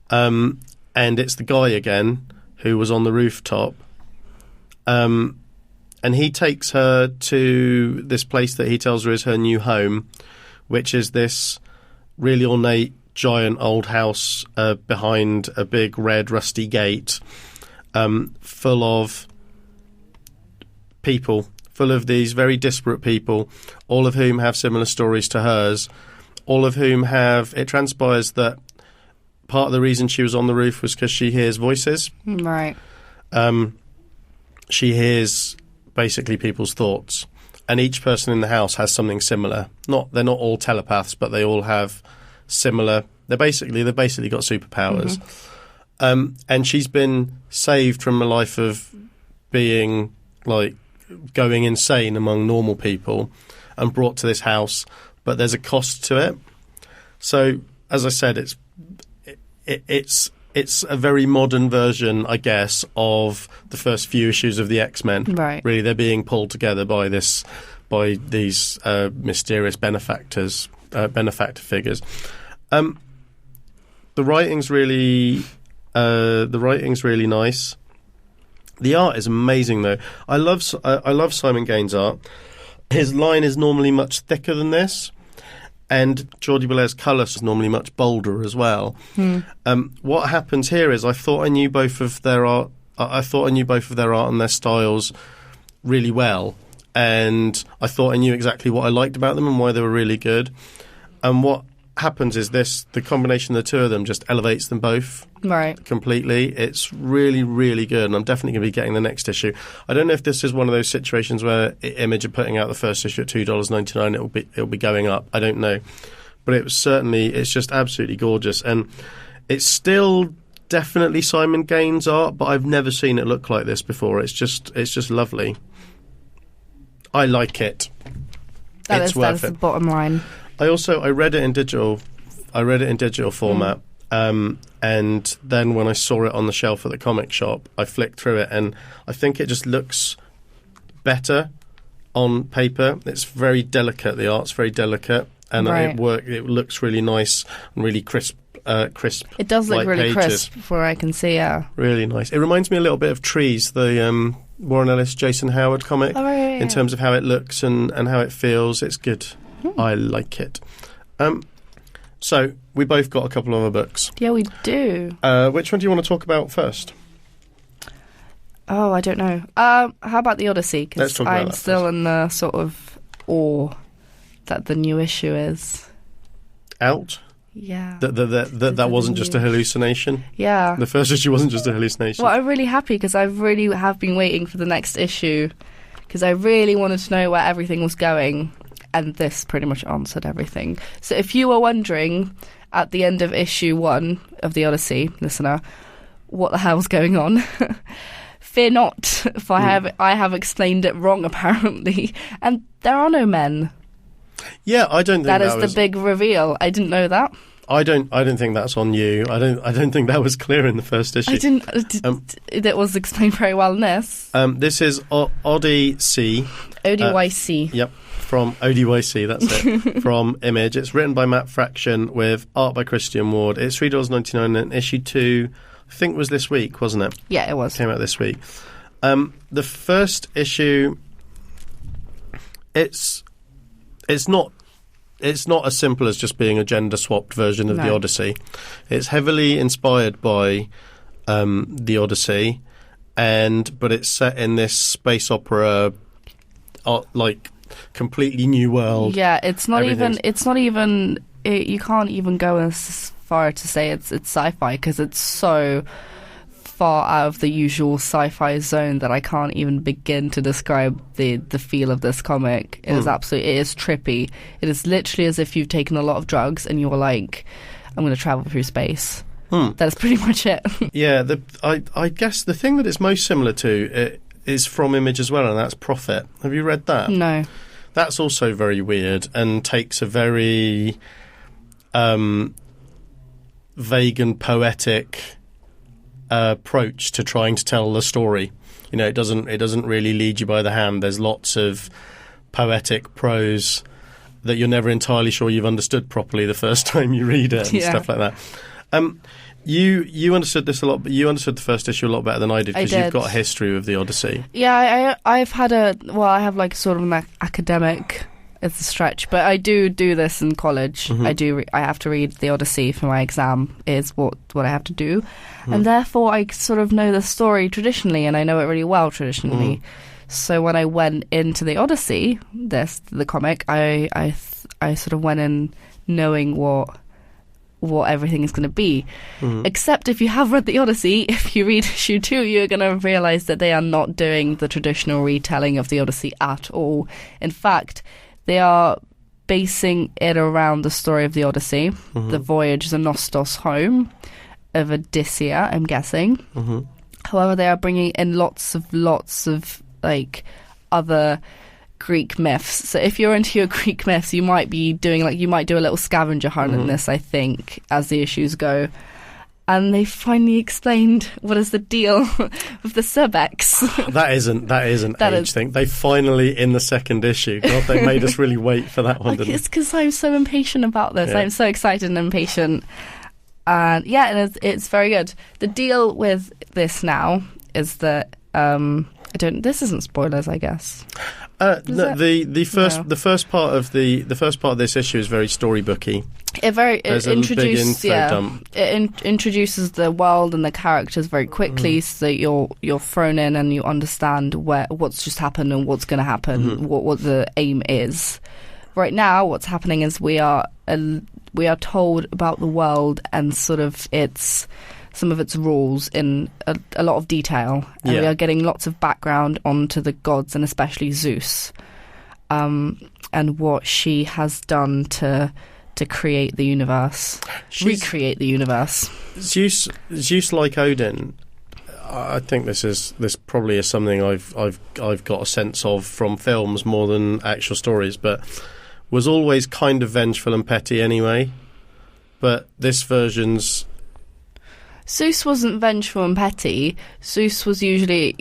And it's the guy again who was on the rooftop. And he takes her to this place that he tells her is her new home, which is this really ornate, giant old house behind a big red rusty gate, full of people, full of these very disparate people, all of whom have similar stories to hers, all of whom have... It transpires that part of the reason she was on the roof was because she hears voices. Right. She hears basically people's thoughts, and each person in the house has something similar. They're not all telepaths, but they all have similar... They've basically got superpowers. And she's been saved from a life of being, like, going insane among normal people and brought to this house, but there's a cost to it. So, as I said, it's a very modern version, I guess, of the first few issues of the X-Men. Right. Really, they're being pulled together by these mysterious benefactor figures. The writing's really nice. The art is amazing, though. I love Simon Gane's art. His line is normally much thicker than this, and Jordie Bellaire's colour is normally much bolder as well. What happens here is I thought I knew both of their art. I thought I knew both of their art and their styles really well, and I thought I knew exactly what I liked about them and why they were really good. And what happens is the combination of the two of them just elevates them both completely. It's really, really good, and I'm definitely going to be getting the next issue. I don't know if this is one of those situations where Image are putting out the first issue at $2.99. It'll be going up. I don't know, but it's just absolutely gorgeous, and it's still definitely Simon Gane's art, but I've never seen it look like this before. It's just lovely. I like it. That's the bottom line. I read it in digital. I read it in digital format, and then when I saw it on the shelf at the comic shop, I flicked through it, and I think it just looks better on paper. It's very delicate. The art's very delicate, and it looks really nice and really crisp. It does look really pages. crisp, for I can see. Yeah, really nice. It reminds me a little bit of Trees, the Warren Ellis, Jason Howard comic, in terms of how it looks and how it feels. It's good. I like it. So we both got a couple of other books. Yeah, we do. Which one do you want to talk about first? Oh, I don't know. How about the Odyssey? Let's talk about I'm that still first. in the sort of awe that the new issue is out. Yeah. That wasn't just a hallucination. Yeah. The first issue wasn't just a hallucination. Well, I'm really happy because I really have been waiting for the next issue because I really wanted to know where everything was going. And this pretty much answered everything. So if you were wondering at the end of issue 1 of the Odyssey, listener, what the hell's going on, fear not, for I have explained it wrong apparently. And there are no men. Yeah, I don't think that is the big reveal. I didn't know that. I don't think that's on you. I don't think that was clear in the first issue. It was explained very well in this. This is ODY-C. ODY-C. Yep. From ODY-C, that's it, from Image. It's written by Matt Fraction with art by Christian Ward. It's $3.99, and issue 2, I think, was this week, wasn't it? Yeah, it was. Came out this week. The first issue, it's not as simple as just being a gender-swapped version of the Odyssey. It's heavily inspired by the Odyssey, but it's set in this space opera, completely new world. Yeah, it's not even. You can't even go as far to say it's sci-fi because it's so far out of the usual sci-fi zone that I can't even begin to describe the feel of this comic. It is trippy. It is literally as if you've taken a lot of drugs and you're like, I'm going to travel through space. That's pretty much it. Yeah, I guess the thing that it's most similar to is from Image as well, and that's Prophet. Have you read that? No. That's also very weird and takes a very vague and poetic approach to trying to tell the story. You know, it doesn't really lead you by the hand. There's lots of poetic prose that you're never entirely sure you've understood properly the first time you read it and stuff like that. You understood this a lot, but you understood the first issue a lot better than I did because you've got a history with the Odyssey. Yeah, I've had I have like sort of an academic. It's a stretch, but I do this in college. Mm-hmm. I have to read the Odyssey for my exam. Is what I have to do, and therefore I sort of know the story traditionally, and I know it really well traditionally. So when I went into the Odyssey, the comic, I sort of went in knowing what everything is going to be. Except if you have read the Odyssey, if you read issue 2, you're going to realise that they are not doing the traditional retelling of the Odyssey at all. In fact, they are basing it around the story of the Odyssey, the voyage, the Nostos home of Odysseia, I'm guessing. However, they are bringing in lots of like other Greek myths. So if you're into your Greek myths, you might do a little scavenger hunt in this, I think, as the issues go. And they finally explained what is the deal with the Subex. That isn't age thing. They finally, in the second issue, God, they made us really wait for that one, didn't It's because I'm so impatient about this. Yeah. I'm so excited and impatient. And it's very good. The deal with this now is that this isn't spoilers, I guess. No, the first part of this issue is very storybooky. It introduces the world and the characters very quickly, so that you're thrown in and you understand what's just happened and what's going to happen, what the aim is. Right now, what's happening is we are told about the world and sort of some of its rules in a lot of detail, and we are getting lots of background onto the gods and especially Zeus, and what she has done to create the universe, recreate the universe. Zeus, like Odin, I think this probably is something I've got a sense of from films more than actual stories, but was always kind of vengeful and petty anyway. But this version's Zeus wasn't vengeful and petty. Zeus was usually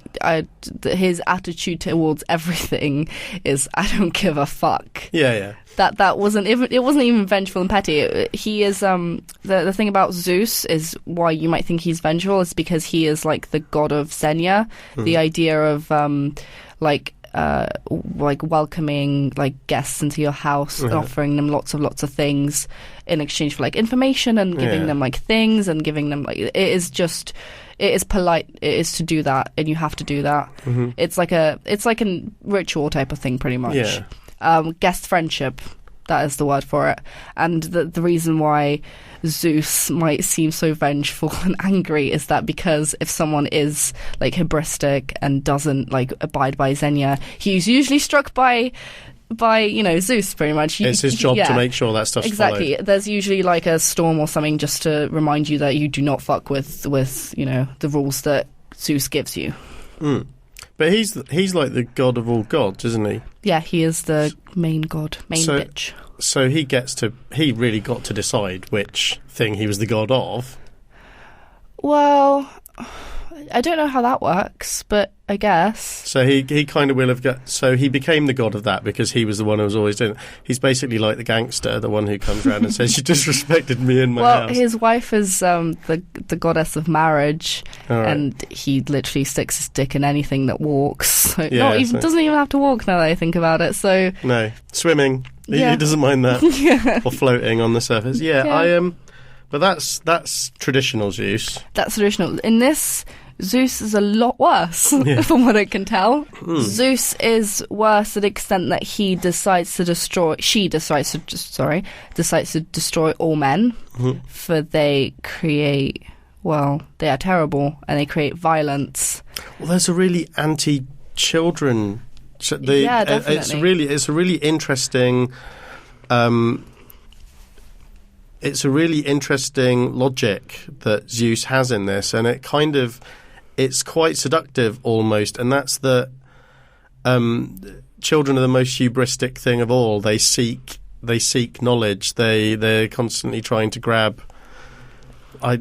his attitude towards everything is I don't give a fuck. Yeah. That wasn't even vengeful and petty. He is the thing about Zeus is why you might think he's vengeful is because he is like the god of Xenia. The idea of like welcoming like guests into your house and offering them lots of things in exchange for like information and giving them like things and giving them like it is polite. It is to do that, and you have to do that. It's like a ritual type of thing, pretty much. Guest friendship, that is the word for it. And the reason why Zeus might seem so vengeful and angry is that because if someone is like hybristic and doesn't like abide by Xenia, he's usually struck by Zeus, pretty much. It's his job to make sure that stuff's exactly followed. There's usually like a storm or something just to remind you that you do not fuck with the rules that Zeus gives you. But he's like the god of all gods, isn't he? Yeah, he is the main god, bitch. So he really got to decide which thing he was the god of. Well, I don't know how that works, but I guess. So he kind of will have got. So he became the god of that because he was the one who was always doing it. He's basically like the gangster, the one who comes around and says, "You disrespected me in my house." Well, his wife is the goddess of marriage, and he literally sticks his dick in anything that walks. So doesn't even have to walk now that I think about it. So no, swimming. He doesn't mind that. Or floating on the surface. But that's traditional Zeus. That's traditional. In this, Zeus is a lot worse, from what I can tell. Zeus is worse to the extent that she decides to destroy all men, for they are terrible and they create violence. Well, there's a really anti-children. Definitely. It's a really interesting. It's a really interesting logic that Zeus has in this, and it's quite seductive almost, and that's that children are the most hubristic thing of all. They seek knowledge. They're constantly trying to grab. There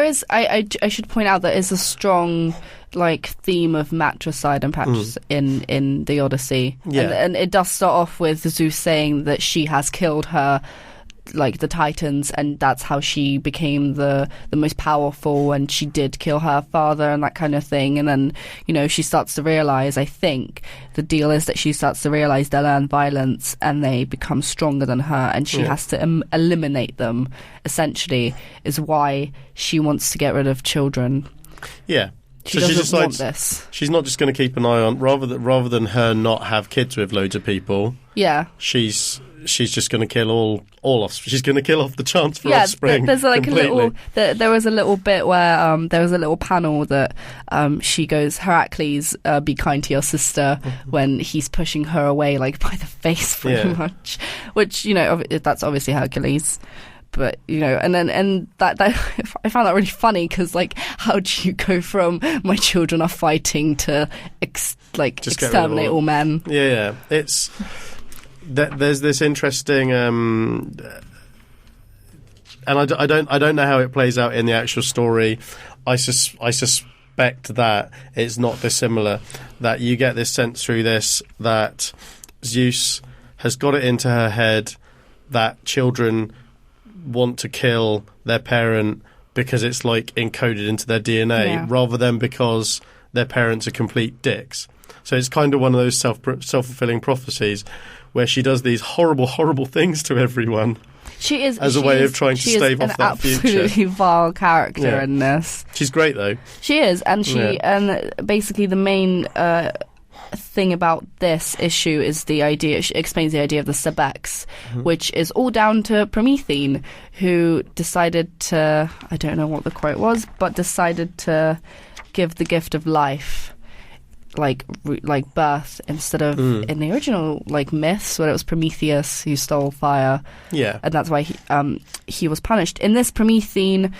is. I should point out there is a strong theme of matricide and patricide in the Odyssey, and it does start off with Zeus saying that she has killed the Titans, and that's how she became the most powerful, and she did kill her father and that kind of thing. And then she starts to realize, I think the deal is that she starts to realize they learn violence and they become stronger than her, and she has to eliminate them, essentially, is why she wants to get rid of children. She So she doesn't want decides this. she's not just going to keep an eye on rather than her not have kids with loads of people. Yeah. She's just going to kill all off. She's going to kill off the chance for Yeah, offspring. there's like completely. a little. There was a little bit where there was a little panel that she goes, Heracles, be kind to your sister, when he's pushing her away like by the face, pretty much. Which, you know, that's obviously Hercules. But, you know, and that I found that really funny because, like, how do you go from my children are fighting to exterminate all men? Yeah. It's there's this interesting, and I don't know how it plays out in the actual story. I suspect that it's not dissimilar. That you get this sense through this that Zeus has got it into her head that children want to kill their parent because it's like encoded into their DNA rather than because their parents are complete dicks. So it's kind of one of those self-fulfilling prophecies where she does these horrible things to everyone. She is as a way of trying to stave off that future. She is an absolutely vile character in this. She's great though. She is, and and basically the main thing about this issue is the idea. She explains the idea of the Sebex, which is all down to Promethean, who decided to, I don't know what the quote was, but decided to give the gift of life, like birth, instead of in the original like myths where it was Prometheus who stole fire. Yeah, and that's why he was punished. In this, Promethean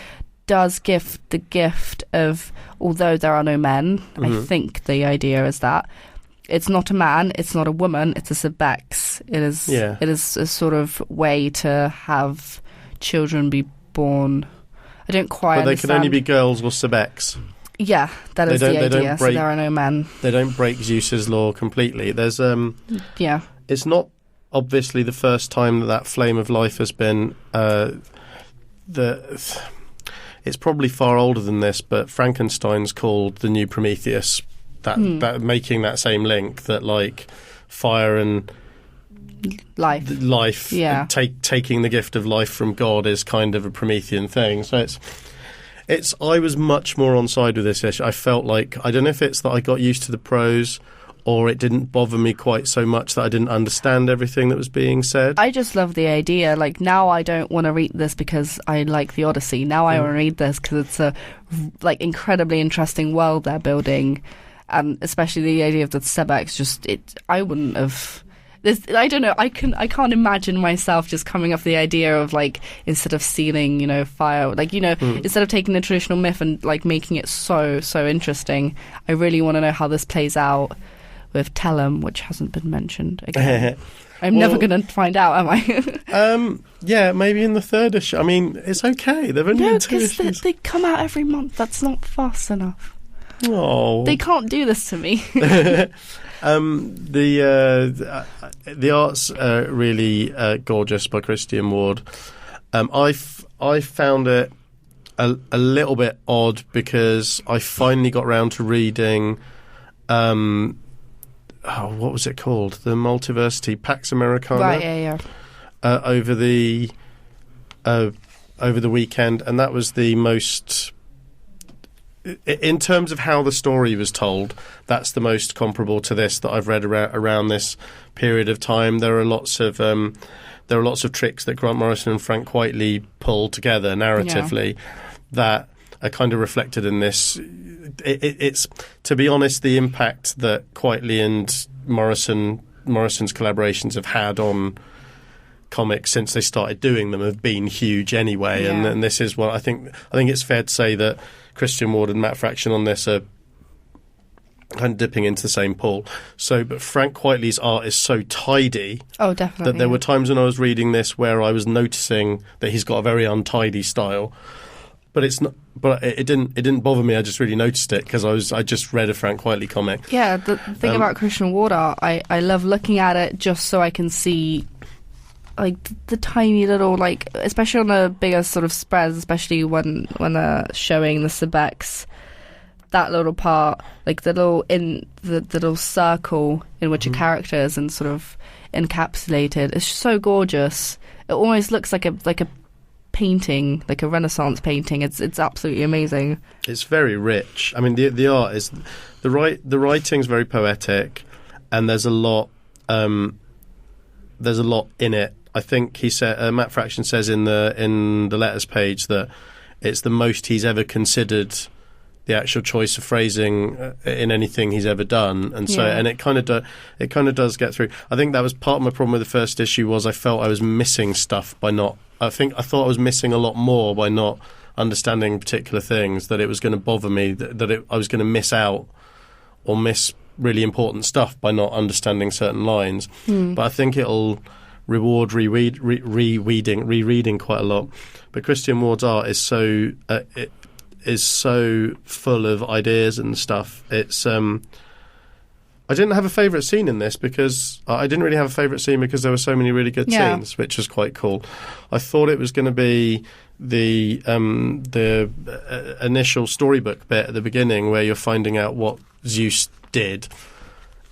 does give the gift of, although there are no men, I think the idea is that it's not a man, it's not a woman, it's a Sebex. It is a sort of way to have children be born. I don't quite understand. But they can only be girls or Sebex. Yeah, that is the idea. So there are no men. They don't break Zeus's law completely. There's it's not obviously the first time that flame of life has been it's probably far older than this, but Frankenstein's called the new Prometheus. That making that same link that like fire and life taking the gift of life from God is kind of a Promethean thing. So it's I was much more on side with this issue. I felt like, I don't know if it's that I got used to the prose or it didn't bother me quite so much that I didn't understand everything that was being said. I just love the idea. Like, now I don't want to read this because I like the Odyssey. Now I want to read this because it's a like incredibly interesting world they're building. And especially the idea of the Sebex, I wouldn't have. I don't know. I can't imagine myself just coming up with the idea of like, instead of sealing, fire, like, instead of taking the traditional myth and like making it so interesting. I really want to know how this plays out with Tellum, which hasn't been mentioned again. I'm never going to find out, am I? Yeah, maybe in the third issue. I mean, it's okay. They've only been 2 issues. They come out every month. That's not fast enough. Oh, they can't do this to me. The art's really gorgeous by Christian Ward. I found it a little bit odd because I finally got round to reading what was it called? The Multiversity Pax Americana. Right, yeah. Over the weekend, and that was the most. In terms of how the story was told, that's the most comparable to this that I've read around this period of time. There are lots of tricks that Grant Morrison and Frank Whiteley pull together narratively that are kind of reflected in this. It's, to be honest, the impact that Whiteley and Morrison's collaborations have had on comics since they started doing them have been huge anyway. Yeah. And this is what I think it's fair to say that Christian Ward and Matt Fraction on this are kind of dipping into the same pool. But Frank Whiteley's art is so tidy. Oh, definitely. That there were times when I was reading this where I was noticing that he's got a very untidy style. But it's not. But it didn't bother me. I just really noticed it because I just read a Frank Whiteley comic. Yeah, the thing about Christian Ward art, I love looking at it just so I can see like the tiny little, like, especially on the bigger sort of spreads, especially when they're showing the Sebex, that little part, like the little circle in which a character is and sort of encapsulated. It's so gorgeous. It almost looks like a painting, like a Renaissance painting. It's absolutely amazing. It's very rich. I mean, the art is the writing's very poetic, and there's a lot in it. I think he said Matt Fraction says in the letters page that it's the most he's ever considered the actual choice of phrasing in anything he's ever done, and so and it kind of does get through. I think that was part of my problem with the first issue, was I felt I was missing stuff by not. I thought I was missing a lot more by not understanding particular things, that it was going to bother me, I was going to miss out or miss really important stuff by not understanding certain lines. But I think it'll reward rereading quite a lot. But Christian Ward's art is so is so full of ideas and stuff. It's I didn't have a favourite scene in this because I didn't really have a favourite scene because there were so many really good scenes, which was quite cool. I thought it was going to be the initial storybook bit at the beginning where you're finding out what Zeus did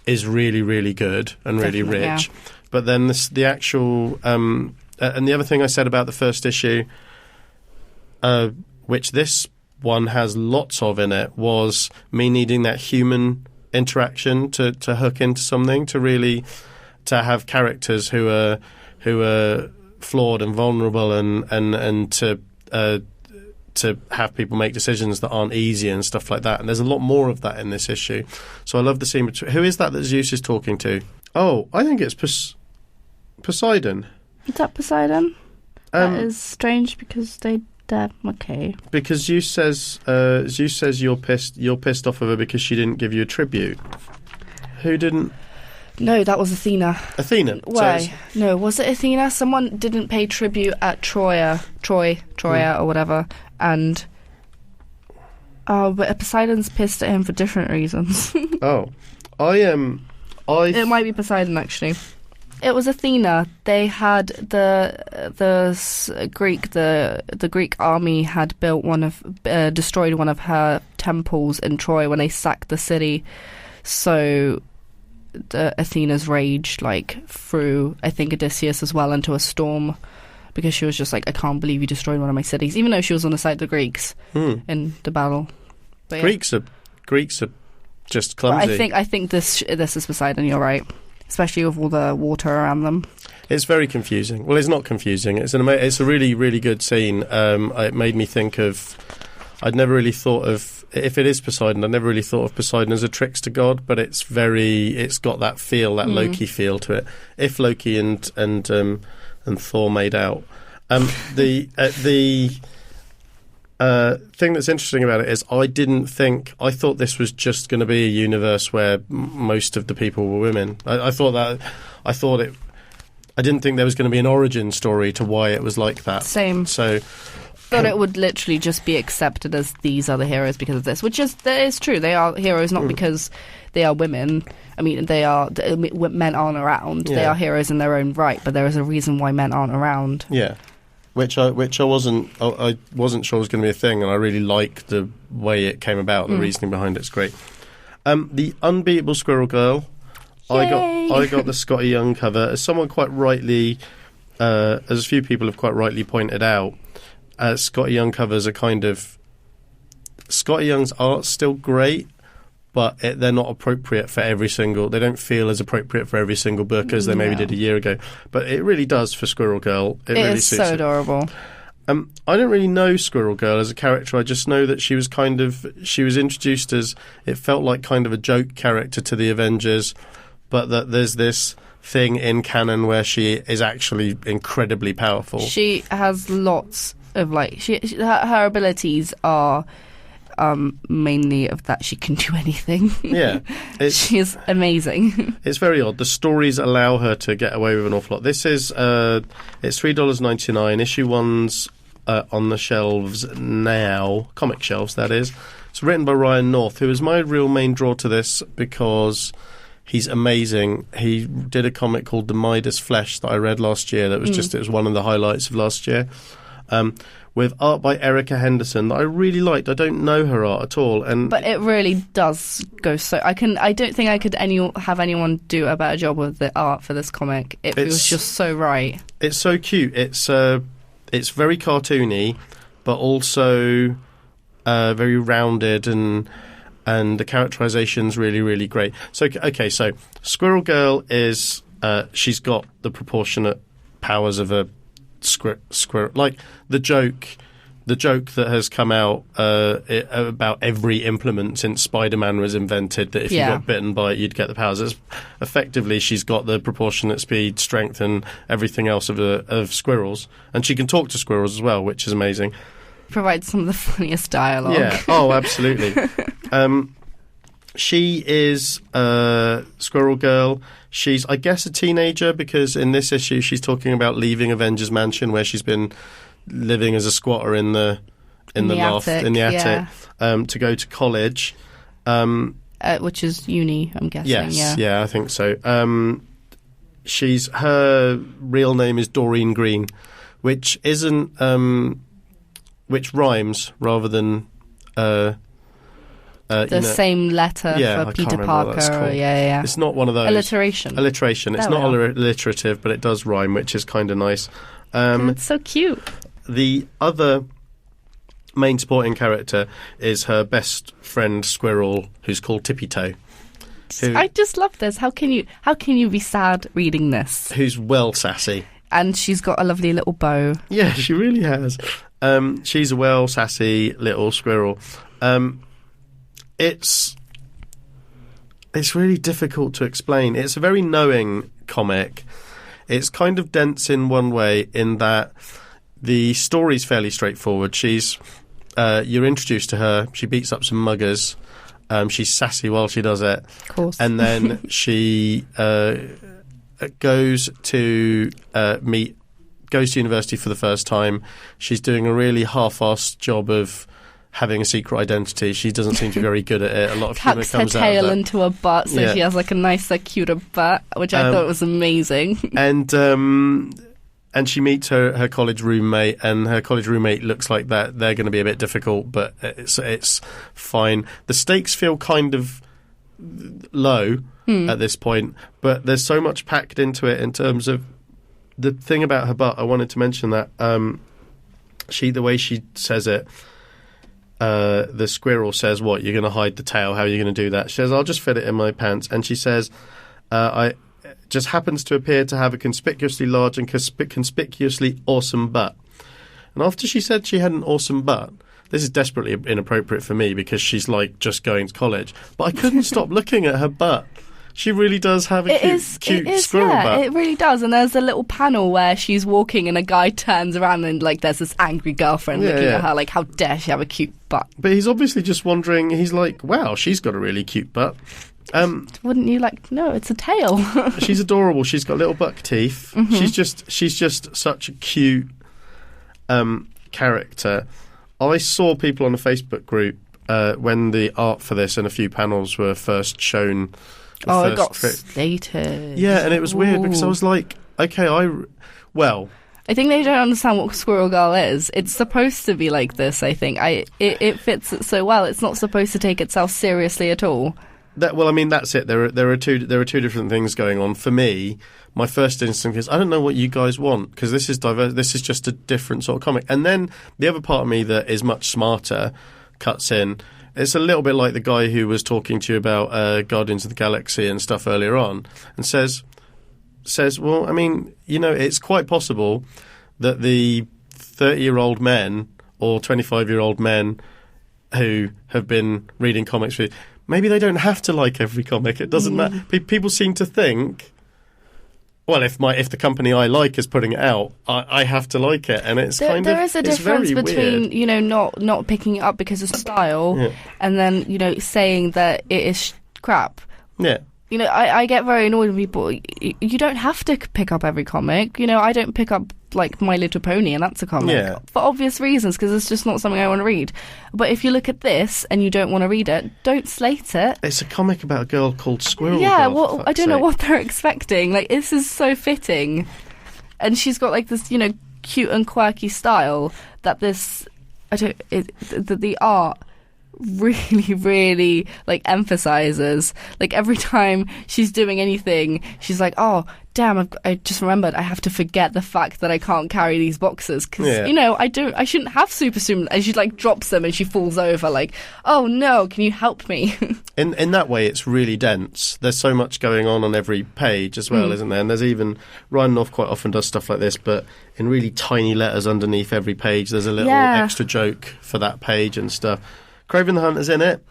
is really, really good and really rich. But then the actual and the other thing I said about the first issue, which this one has lots of in it, was me needing that human interaction to hook into something, to have characters who are flawed and vulnerable, and to have people make decisions that aren't easy and stuff like that. And there's a lot more of that in this issue. So I love the scene between, who is that Zeus is talking to? Oh, I think it's Poseidon. Is that Poseidon? That is strange because they're okay. Because Zeus says you're pissed off of her because she didn't give you a tribute. Who didn't? No, that was Athena. Athena. Why? No, was it Athena? Someone didn't pay tribute at Troya or whatever, and but Poseidon's pissed at him for different reasons. Oh, It might be Poseidon actually. It was Athena. They had the Greek army had destroyed one of her temples in Troy when they sacked the city. So Athena's rage threw, I think, Odysseus as well into a storm, because she was just like, I can't believe you destroyed one of my cities, even though she was on the side of the Greeks in the battle. But Greeks are just clumsy. But I think this is Poseidon. You're right. Especially with all the water around them. It's very confusing. Well, it's not confusing. It's a really, really good scene. It made me think of... I'd never really thought of... If it is Poseidon, I'd never really thought of Poseidon as a trickster god, but it's got that feel, that Loki feel to it. If Loki and Thor made out. The thing that's interesting about it is I thought this was just going to be a universe where most of the people were women. I didn't think there was going to be an origin story to why it was like that. Same. So thought it would literally just be accepted as these are the heroes because of this, that is true. They are heroes not because they are women. I mean, men aren't around. Yeah. They are heroes in their own right, but there is a reason why men aren't around. Yeah. Which I wasn't sure was going to be a thing, and I really like the way it came about. The reasoning behind it's great. The Unbeatable Squirrel Girl. Yay! I got the Scotty Young cover. As someone quite rightly, as a few people have quite rightly pointed out, Scotty Young covers are kind of... Scotty Young's art's still great, but they're not appropriate for every single... They don't feel as appropriate for every single book as they maybe did a year ago. But it really does for Squirrel Girl. It really is so adorable. I don't really know Squirrel Girl as a character. I just know that she was introduced as... It felt like kind of a joke character to the Avengers, but that there's this thing in canon where she is actually incredibly powerful. She has lots of her abilities are... mainly of that she can do anything. Yeah. She's amazing. It's very odd. The stories allow her to get away with an awful lot. This is it's $3.99. Issue 1's on the shelves now. Comic shelves, that is. It's written by Ryan North, who is my real main draw to this because he's amazing. He did a comic called The Midas Flesh that I read last year that was it was one of the highlights of last year. With art by Erica Henderson that I really liked. I don't know her art at all, but it really does go so. I don't think I could have anyone do a better job with the art for this comic. It was just so right. It's so cute. It's it's very cartoony, but also very rounded, and the characterization's really, really great. So, okay, so Squirrel Girl is she's got the proportionate powers of a squirrel, like the joke that has come out about every implement since Spider-Man was invented, that if you got bitten by it, you'd get the powers. It's effectively, she's got the proportionate speed, strength, and everything else of squirrels. And she can talk to squirrels as well, which is amazing. Provides some of the funniest dialogue. Yeah, oh, absolutely. She is Squirrel Girl. She's, I guess, a teenager, because in this issue she's talking about leaving Avengers Mansion, where she's been living as a squatter in the loft, in the attic, to go to college, which is uni, I'm guessing. Yes, yeah, I think so. Her real name is Doreen Green, which isn't which rhymes rather than same letter for Peter Parker. Yeah. It's not one of those alliteration. It's not alliterative, but it does rhyme, which is kind of nice. It's so cute. The other main supporting character is her best friend Squirrel, who's called Tippy Toe. I just love this. How can you be sad reading this? Who's well sassy. And she's got a lovely little bow. Yeah, she really has. She's a well sassy little squirrel. It's really difficult to explain. It's a very knowing comic. It's kind of dense in one way, in that the story's fairly straightforward. You're introduced to her. She beats up some muggers. She's sassy while she does it. Of course. And then she goes to university for the first time. She's doing a really half-assed job of having a secret identity. She doesn't seem to be very good at it. A lot of humour comes out of that. Tucks her tail into her butt, so she has like a nicer, cuter butt, which I thought was amazing. And she meets her college roommate, and her college roommate looks like that they're going to be a bit difficult, but it's fine. The stakes feel kind of low at this point, but there's so much packed into it in terms of the thing about her butt. I wanted to mention that the way she says it, the squirrel says, "What, you're going to hide the tail? How are you going to do that?" She says, "I'll just fit it in my pants." And she says, "I just happens to appear to have a conspicuously large and conspicuously awesome butt." And after she said she had an awesome butt, this is desperately inappropriate for me because she's like just going to college, but I couldn't stop looking at her butt. She really does have a cute squirrel butt. It really does. And there's a little panel where she's walking and a guy turns around and like there's this angry girlfriend looking at her like, how dare she have a cute butt. But he's obviously just wondering, he's like, wow, she's got a really cute butt. Wouldn't you like? No, it's a tail. She's adorable. She's got little buck teeth. Mm-hmm. She's just such a cute character. I saw people on the Facebook group when the art for this and a few panels were first shown. It got slated. Yeah, and it was weird because I was like, okay, I think they don't understand what Squirrel Girl is. It's supposed to be like this, I think. It fits it so well. It's not supposed to take itself seriously at all. That's it. There are two different things going on. For me, my first instinct is I don't know what you guys want, because this is diverse. This is just a different sort of comic. And then the other part of me that is much smarter cuts in. It's a little bit like the guy who was talking to you about Guardians of the Galaxy and stuff earlier on, and says, well, I mean, it's quite possible that the 30-year-old men or 25-year-old men who have been reading comics for maybe they don't have to like every comic. It doesn't matter. People seem to think, well, if the company I like is putting it out, I have to like it, and it's there is a difference between weird. Not picking it up because of style, and then saying that it is crap. Yeah. I get very annoyed with people. You don't have to pick up every comic. I don't pick up like My Little Pony, and that's a comic for obvious reasons, because it's just not something I want to read. But if you look at this and you don't want to read it, don't slate it. It's a comic about a girl called Squirrel Girl. Yeah, well, I don't know what they're expecting. Like, this is so fitting, and she's got like this, cute and quirky style that the art really, really like emphasizes, like every time she's doing anything, she's like, oh damn, I just remembered I have to forget the fact that I can't carry these boxes because I shouldn't have super strength. And she like drops them and she falls over like, oh no, can you help me? In that way, it's really dense. There's so much going on every page as well, isn't there? And there's even Ryan North quite often does stuff like this, but in really tiny letters underneath every page, there's a little extra joke for that page and stuff. Craven the Hunter's in it.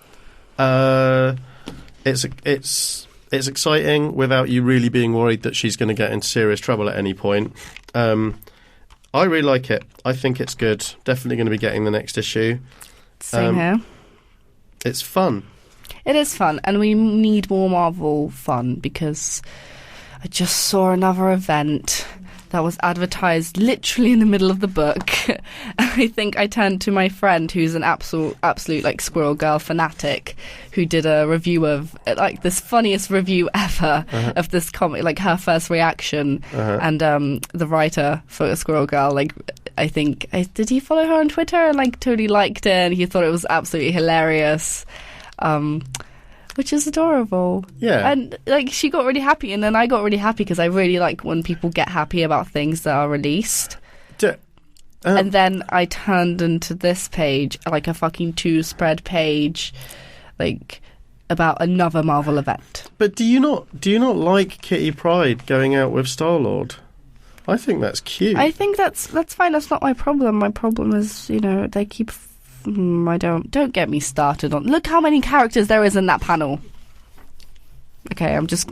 It's exciting without you really being worried that she's going to get into serious trouble at any point. I really like it. I think it's good. Definitely going to be getting the next issue. Same here. It's fun. It is fun, and we need more Marvel fun because I just saw another event that was advertised literally in the middle of the book. I think I turned to my friend who's an absolute like Squirrel Girl fanatic who did a review of like this funniest review ever of this comic, like her first reaction. And the writer for Squirrel Girl, like I think, did he follow her on Twitter and like totally liked it and he thought it was absolutely hilarious. Which is adorable. Yeah. And, like, she got really happy, and then I got really happy because I really like when people get happy about things that are released. And then I turned into this page, like a fucking 2-spread page, like, about another Marvel event. But do you not like Kitty Pryde going out with Star-Lord? I think that's cute. I think that's fine. That's not my problem. My problem is, they keep... don't get me started on. Look how many characters there is in that panel. Okay, it's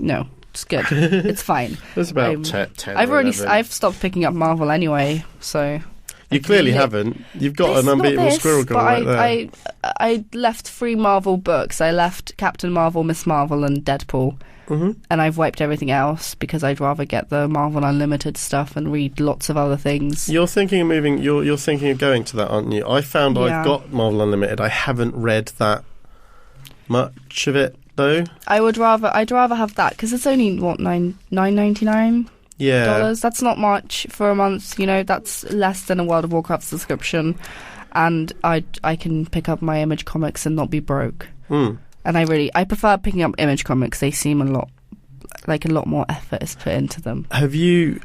good. It's fine. There's about 10. I've stopped picking up Marvel anyway, so you clearly haven't. You've got an Unbeatable Squirrel Girl right there. I left 3 Marvel books. I left Captain Marvel, Miss Marvel, and Deadpool. And I've wiped everything else because I'd rather get the Marvel Unlimited stuff and read lots of other things. You're thinking of moving. You're thinking of going to that, aren't you? I found I've got Marvel Unlimited. I haven't read that much of it though. I'd rather have that because it's only $9.99. Yeah, that's not much for a month. That's less than a World of Warcraft subscription, and I can pick up my Image comics and not be broke. And I prefer picking up Image comics. They seem a lot more effort is put into them. Have you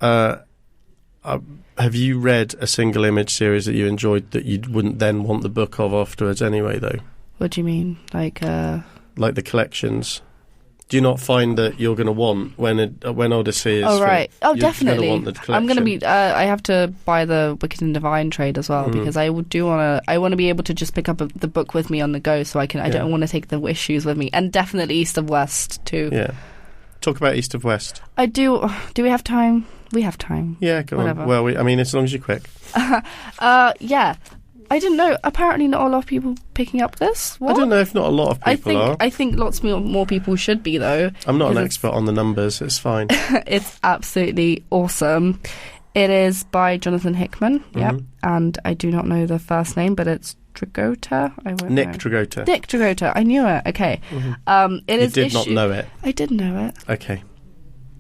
read a single Image series that you enjoyed that you wouldn't then want the book of afterwards anyway, though? What do you mean? Like the collections? Do you not find that you're going to want when ODY-C is? Oh right. Definitely. Want the collection? I'm going to be. I have to buy the Wicked and Divine trade as well because I want to be able to just pick up the book with me on the go, so I can. I don't want to take the issues with me, and definitely East of West too. Yeah. Talk about East of West. I do. Do we have time? We have time. Yeah. Go on. Well, as long as you're quick. Yeah. I didn't know. Apparently, not a lot of people picking up this. What? I don't know if not a lot of people are. I think lots more people should be, though. I'm not an expert on the numbers. It's fine. It's absolutely awesome. It is by Jonathan Hickman. Yeah, and I do not know the first name, but it's Dragotta. Nick Dragotta. Nick Dragotta. I knew it. Okay. It is. You did not know it. I did know it. Okay.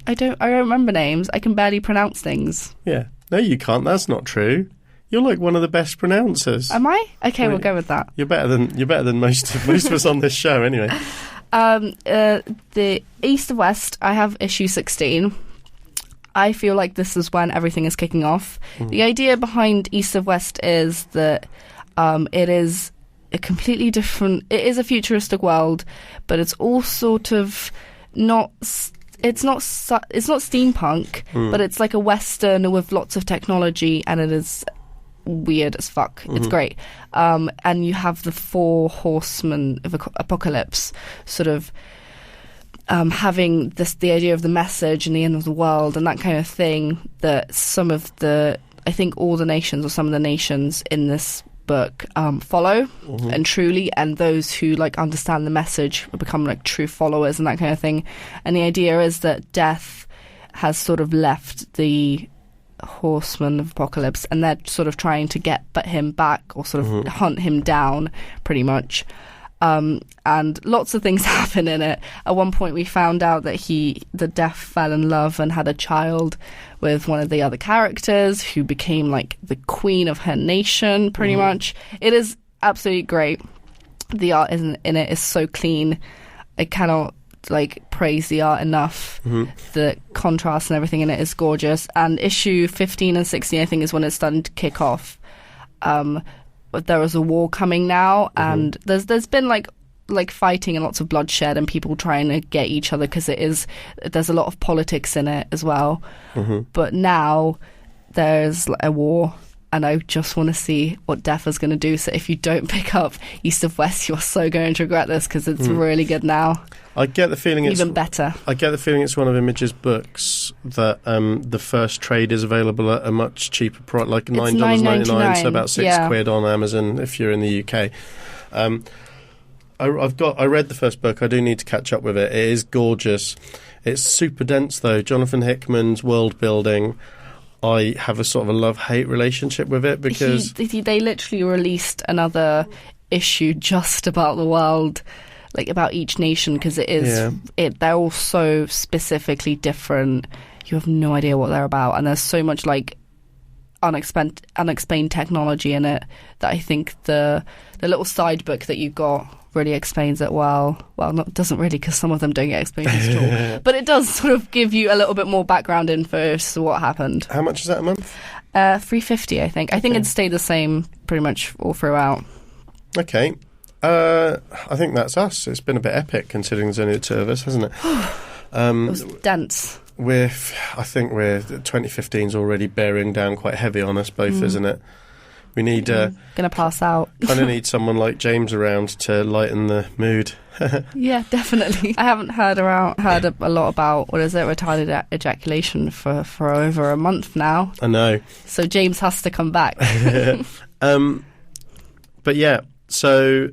I don't remember names. I can barely pronounce things. Yeah. No, you can't. That's not true. You're like one of the best pronouncers. Am I? Okay, we'll go with that. You're better than most of us on this show, anyway. The East of West. I have issue 16. I feel like this is when everything is kicking off. The idea behind East of West is that it is a completely different. It is a futuristic world, but it's all sort of not. It's not steampunk, but it's like a Western with lots of technology, and it is weird as fuck. It's great. And you have the 4 horsemen of apocalypse sort of having the idea of the message and the end of the world and that kind of thing that I think all the nations or some of the nations in this book follow and truly, and those who like understand the message will become like true followers and that kind of thing. And the idea is that death has sort of left the horsemen of apocalypse, and they're sort of trying to get him back or sort of hunt him down pretty much. And lots of things happen in it. At one point we found out that the Death fell in love and had a child with one of the other characters who became like the queen of her nation pretty much. It is absolutely great. The art in it is so clean. I cannot praise the art enough. The contrast and everything in it is gorgeous. And issue 15 and 16, I think, is when it's starting to kick off. But there is a war coming now, and there's been like fighting and lots of bloodshed and people trying to get each other because there's a lot of politics in it as well. But now there's a war, and I just want to see what Def is going to do. So if you don't pick up East of West, you're so going to regret this, because it's really good now. I get the feeling it's even better. I get the feeling it's one of Image's books that the first trade is available at a much cheaper price, like $9.99, so about £6 on Amazon if you're in the UK. I read the first book. I do need to catch up with it. It is gorgeous. It's super dense though. Jonathan Hickman's world building. I have a sort of a love-hate relationship with it, because they literally released another issue just about the world, like about each nation, because they're all so specifically different. You have no idea what they're about, and there's so much like unexplained technology in it that I think the little side book that you got really explains it well. Well, not doesn't really, because some of them don't get explained at all. But it does sort of give you a little bit more background info as to what happened. How much is that a month? $3.50, I think. I think it stayed the same pretty much all throughout. Okay. I think that's us. It's been a bit epic considering there's only the two of us, hasn't it? It was dense. I think 2015's already bearing down quite heavy on us both, isn't it? We need gonna pass out. Kind of need someone like James around to lighten the mood. Yeah, definitely. I haven't heard a lot about retarded ejaculation for over a month now. I know. So James has to come back. But yeah. So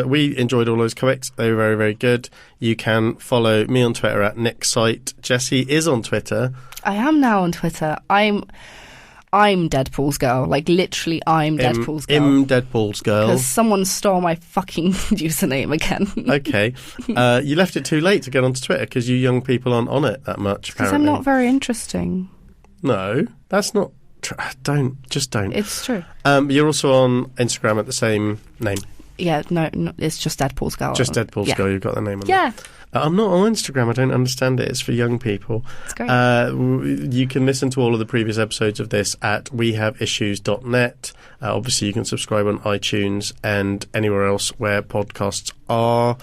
we enjoyed all those comics. They were very, very good. You can follow me on Twitter at NickSite. Jessie is on Twitter. I am now on Twitter. I'm Deadpool's girl. Like, literally, I'm Deadpool's girl. Deadpool's girl. Because someone stole my fucking username again. Okay. You left it too late to get onto Twitter because you young people aren't on it that much, apparently. Because I'm not very interesting. No, that's not... Don't. It's true. You're also on Instagram at the same name. Yeah, no, it's just Deadpool's girl. Just Deadpool's girl, you've got the name on it. Yeah. I'm not on Instagram. I don't understand it. It's for young people. It's great. You can listen to all of the previous episodes of this at wehaveissues.net. Obviously, you can subscribe on iTunes and anywhere else where podcasts are.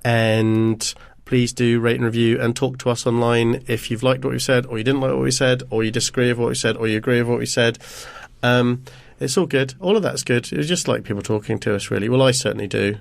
And please do rate and review and talk to us online if you've liked what we said, or you didn't like what we said, or you disagree with what we said, or you agree with what we said. It's all good. All of that's good. It's just like people talking to us, really. Well, I certainly do.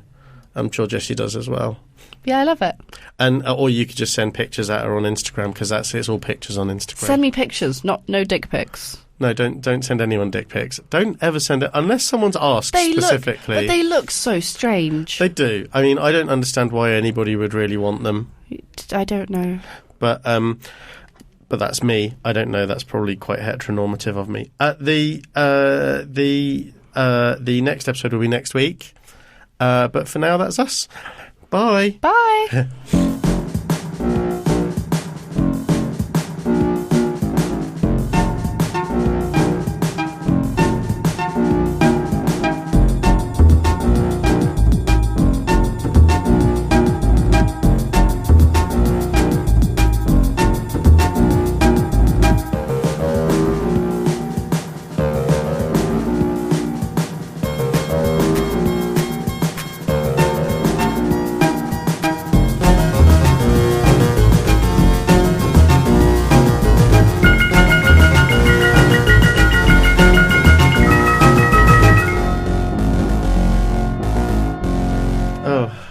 I'm sure Jessie does as well. Yeah, I love it. And or you could just send pictures at her on Instagram, because it's all pictures on Instagram. Send me pictures, no dick pics. No, don't send anyone dick pics. Don't ever send it unless someone's asked specifically. But they look so strange. They do. I mean, I don't understand why anybody would really want them. I don't know. But that's me. I don't know. That's probably quite heteronormative of me. The next episode will be next week. But for now, that's us. Bye. Bye.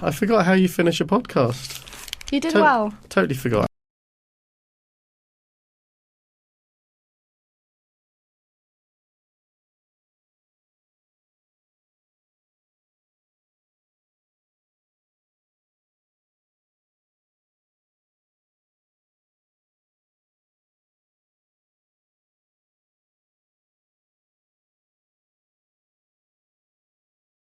I forgot how you finish a podcast. You did well. Totally forgot.